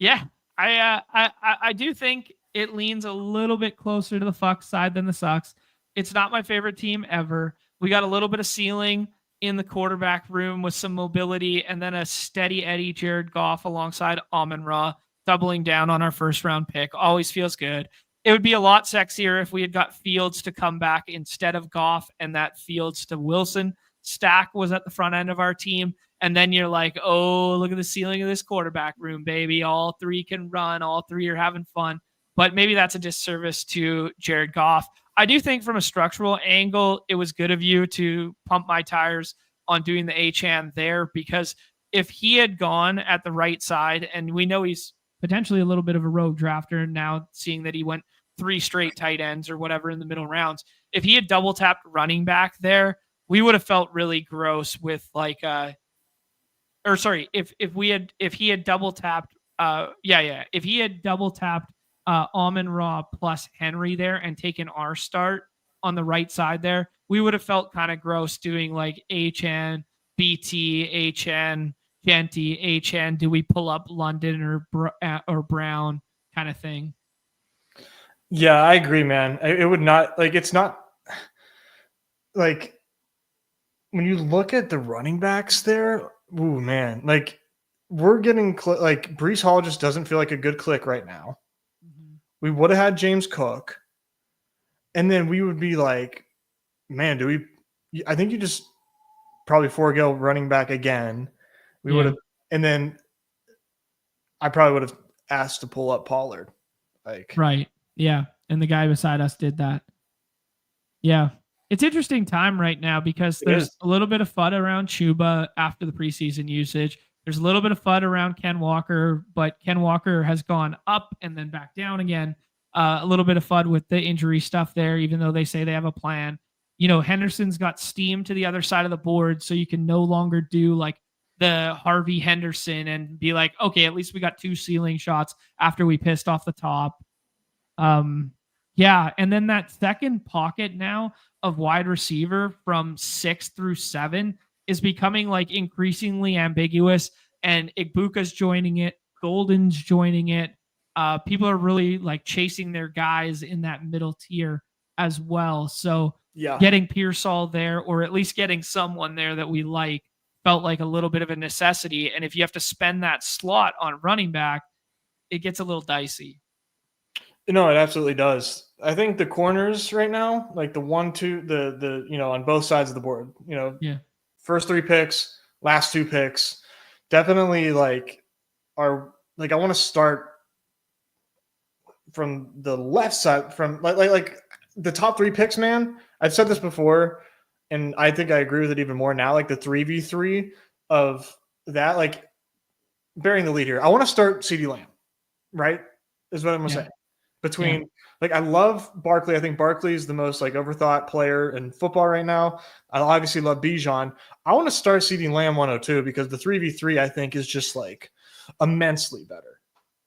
Yeah, I do think it leans a little bit closer to the fuck side than the sucks. It's not my favorite team ever. We got a little bit of ceiling in the quarterback room with some mobility and then a steady Eddie Jared Goff alongside Amon-Ra, doubling down on our first round pick. Always feels good. It would be a lot sexier if we had got Fields to come back instead of Goff and that Fields to Wilson stack was at the front end of our team. And then you're like, oh, look at the ceiling of this quarterback room, baby. All 3 can run. All 3 are having fun. But maybe that's a disservice to Jared Goff. I do think from a structural angle, it was good of you to pump my tires on doing the HN there, because if he had gone at the right side, and we know he's potentially a little bit of a rogue drafter now, seeing that he went 3 straight tight ends or whatever in the middle rounds, if he had double tapped running back there, we would have felt really gross with like, if he had double tapped, if he had double tapped Amon-Ra plus Henry there and taken our start on the right side there, we would have felt kind of gross doing like HN, BT, HN, Genty, HN. Do we pull up London or Brown kind of thing. Yeah, I agree, man. It would not like it's not like when you look at the running backs there. Ooh, man, like we're getting like Brees Hall just doesn't feel like a good click right now. Mm-hmm. We would have had James Cook, and then we would be like, man, do we? I think you just probably forego running back again. We would have, and then I probably would have asked to pull up Pollard. Like, right. Yeah. And the guy beside us did that. Yeah. It's interesting time right now because there's a little bit of FUD around Chuba after the preseason usage. There's a little bit of FUD around Ken Walker, but Ken Walker has gone up and then back down again. A little bit of FUD with the injury stuff there, even though they say they have a plan. You know, Henderson's got steam to the other side of the board, so you can no longer do like the Harvey Henderson and be like, okay, at least we got 2 ceiling shots after we pissed off the top. Yeah, and then that second pocket now of wide receiver from 6 through 7 is becoming like increasingly ambiguous, and Igbuka's joining it, Golden's joining it. People are really like chasing their guys in that middle tier as well. So getting Pearsall there, or at least getting someone there that we like, felt like a little bit of a necessity. And if you have to spend that slot on running back, it gets a little dicey. No, it absolutely does. I think the corners right now, like the 1, 2, the on both sides of the board, first 3 picks, last 2 picks, definitely like are like I want to start from the left side, from like the top 3 picks, man. I've said this before, and I think I agree with it even more now. Like the 3v3 of that, like bearing the lead here. I want to start CeeDee Lamb, right? Is what I'm gonna say. Between like I love Barkley. I think Barkley is the most like overthought player in football right now. I obviously love Bijan. I want to start CeeDee Lamb 102 because the 3v3 I think is just like immensely better.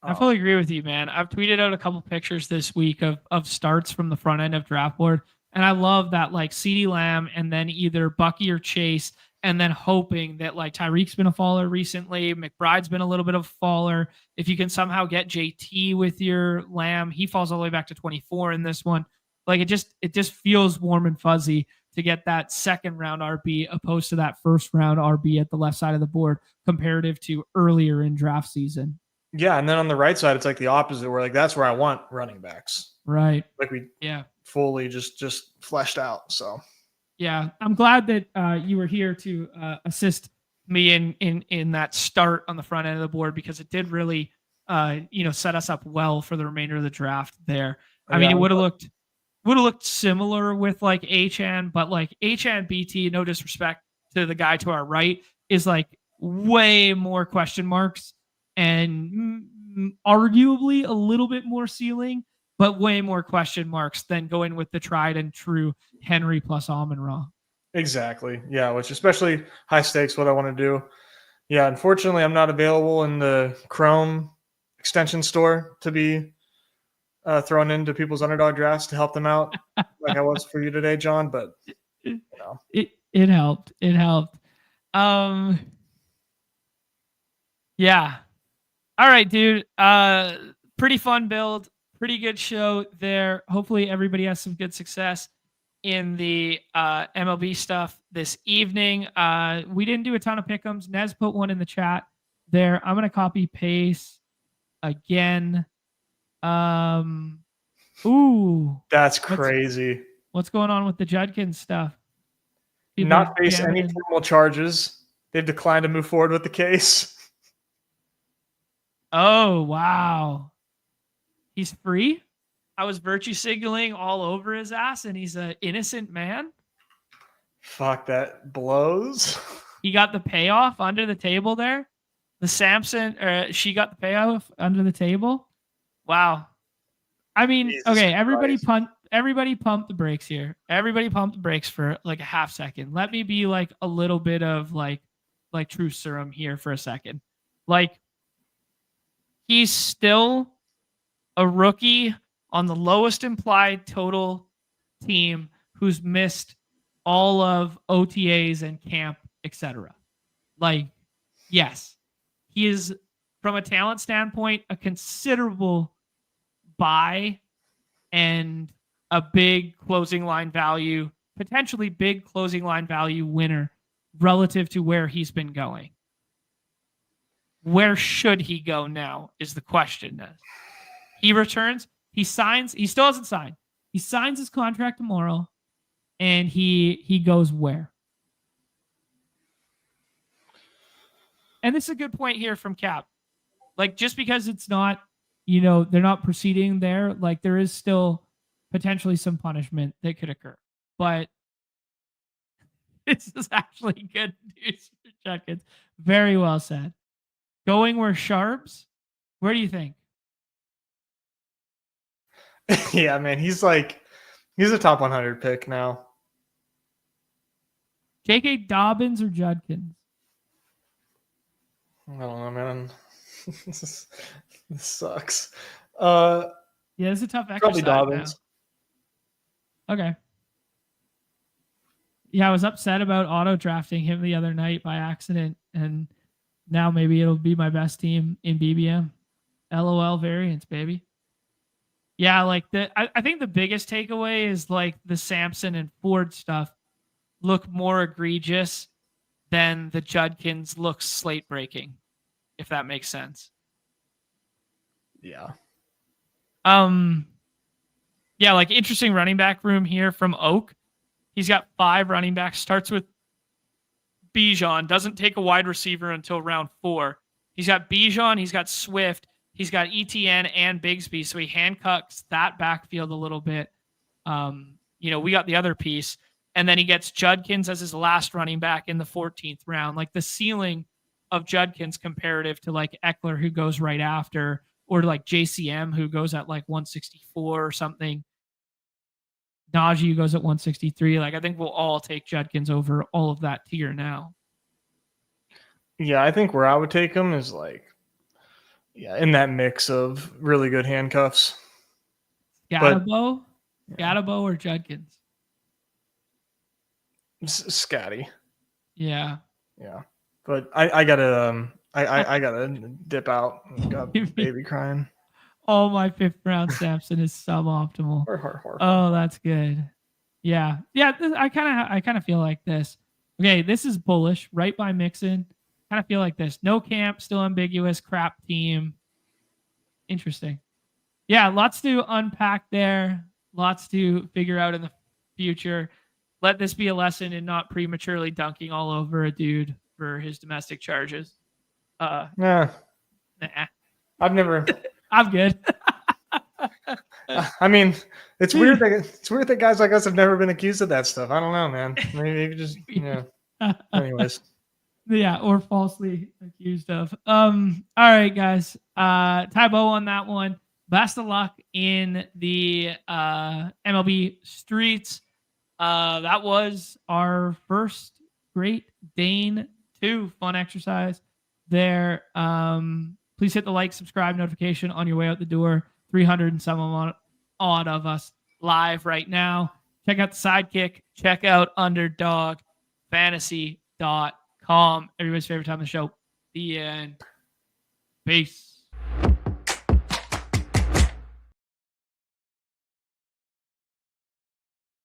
I fully agree with you, man. I've tweeted out a couple pictures this week of starts from the front end of draft board, and I love that like CeeDee Lamb and then either Bucky or Chase, and then hoping that like Tyreek's been a faller recently, McBride's been a little bit of a faller. If you can somehow get JT with your Lamb, he falls all the way back to 24 in this one. Like it just feels warm and fuzzy to get that second round RB opposed to that first round RB at the left side of the board comparative to earlier in draft season. Yeah, and then on the right side, it's like the opposite. Where like that's where I want running backs. Right. Like we fully just fleshed out. So yeah, I'm glad that you were here to assist me in that start on the front end of the board, because it did really set us up well for the remainder of the draft there. I mean, it would have looked similar with like Achan, but like Achan BT, no disrespect to the guy to our right, is like way more question marks and arguably a little bit more ceiling, but way more question marks than going with the tried and true Henry plus Amon-Ra. Exactly. Yeah, which especially high stakes, what I want to do. Yeah, unfortunately, I'm not available in the Chrome extension store to be thrown into people's Underdog drafts to help them out like I was for you today, John, but it helped. It helped. Yeah. All right, dude. Pretty fun build. Pretty good show there. Hopefully everybody has some good success in the MLB stuff this evening. We didn't do a ton of pick'ems. Nez put one in the chat there. I'm gonna copy paste again. Ooh, that's crazy. What's going on with the Judkins stuff? People not face any formal charges. They've declined to move forward with the case. Oh, wow. He's free? I was virtue signaling all over his ass, and he's an innocent man? Fuck, that blows. He got the payoff under the table there? The Samson, she got the payoff under the table? Wow. I mean, Jesus okay, everybody pump the brakes here. Everybody pump the brakes for like a half second. Let me be like a little bit of like truth serum here for a second. Like, he's still a rookie on the lowest implied total team who's missed all of OTAs and camp, etc. Like, yes, he is, from a talent standpoint, a considerable buy and a big closing line value, potentially big closing line value winner relative to where he's been going. Where should he go now is the question. He returns, he signs, he still hasn't signed. He signs his contract tomorrow, and he goes where? And this is a good point here from Cap. Like, just because it's not, they're not proceeding there, like there is still potentially some punishment that could occur. But this is actually good news for Judkins. Very well said. Going where Sharps? Where do you think? Yeah, man, he's a top 100 pick now. J.K. Dobbins or Judkins? I don't know, man. This sucks. Yeah, it's a tough exercise. Probably Dobbins. Now. Okay. Yeah, I was upset about auto drafting him the other night by accident, and now maybe it'll be my best team in BBM. LOL variants, baby. Yeah, like I think the biggest takeaway is like the Sampson and Ford stuff look more egregious than the Judkins looks slate breaking, if that makes sense. Yeah. Yeah, like interesting running back room here from Oak. He's got 5 running backs, starts with Bijan, doesn't take a wide receiver until round 4. He's got Bijan, he's got Swift, he's got ETN and Bigsby, so he handcuffs that backfield a little bit. We got the other piece, and then he gets Judkins as his last running back in the 14th round. Like the ceiling of Judkins comparative to like Eckler, who goes right after, or like JCM, who goes at like 164 or something. Najee, who goes at 163. Like I think we'll all take Judkins over all of that tier now. Yeah, I think where I would take him is like, in that mix of really good handcuffs. Scatabo or Judkins? Scatty. Yeah. But I gotta I gotta dip out. Got baby crying. Oh, my 5th round Sampson is suboptimal. Oh, that's good. Yeah. I kind of feel like this. Okay, this is bullish. Right by Mixon. Kind of feel like this. No camp, still ambiguous. Crap team. Interesting. Yeah, lots to unpack there. Lots to figure out in the future. Let this be a lesson in not prematurely dunking all over a dude for his domestic charges. Nah. I've never. I'm good. I mean, it's weird that guys like us have never been accused of that stuff. I don't know, man. Maybe just Anyways. Yeah, or falsely accused of. All right, guys. Tybo on that one. Best of luck in the MLB streets. That was our first great Dane 2 fun exercise there. Please hit the like, subscribe, notification on your way out the door. 300 and some odd of us live right now. Check out the Sidekick. Check out Underdog. Fantasy.com. Everybody's favorite time of the show. The end. Peace.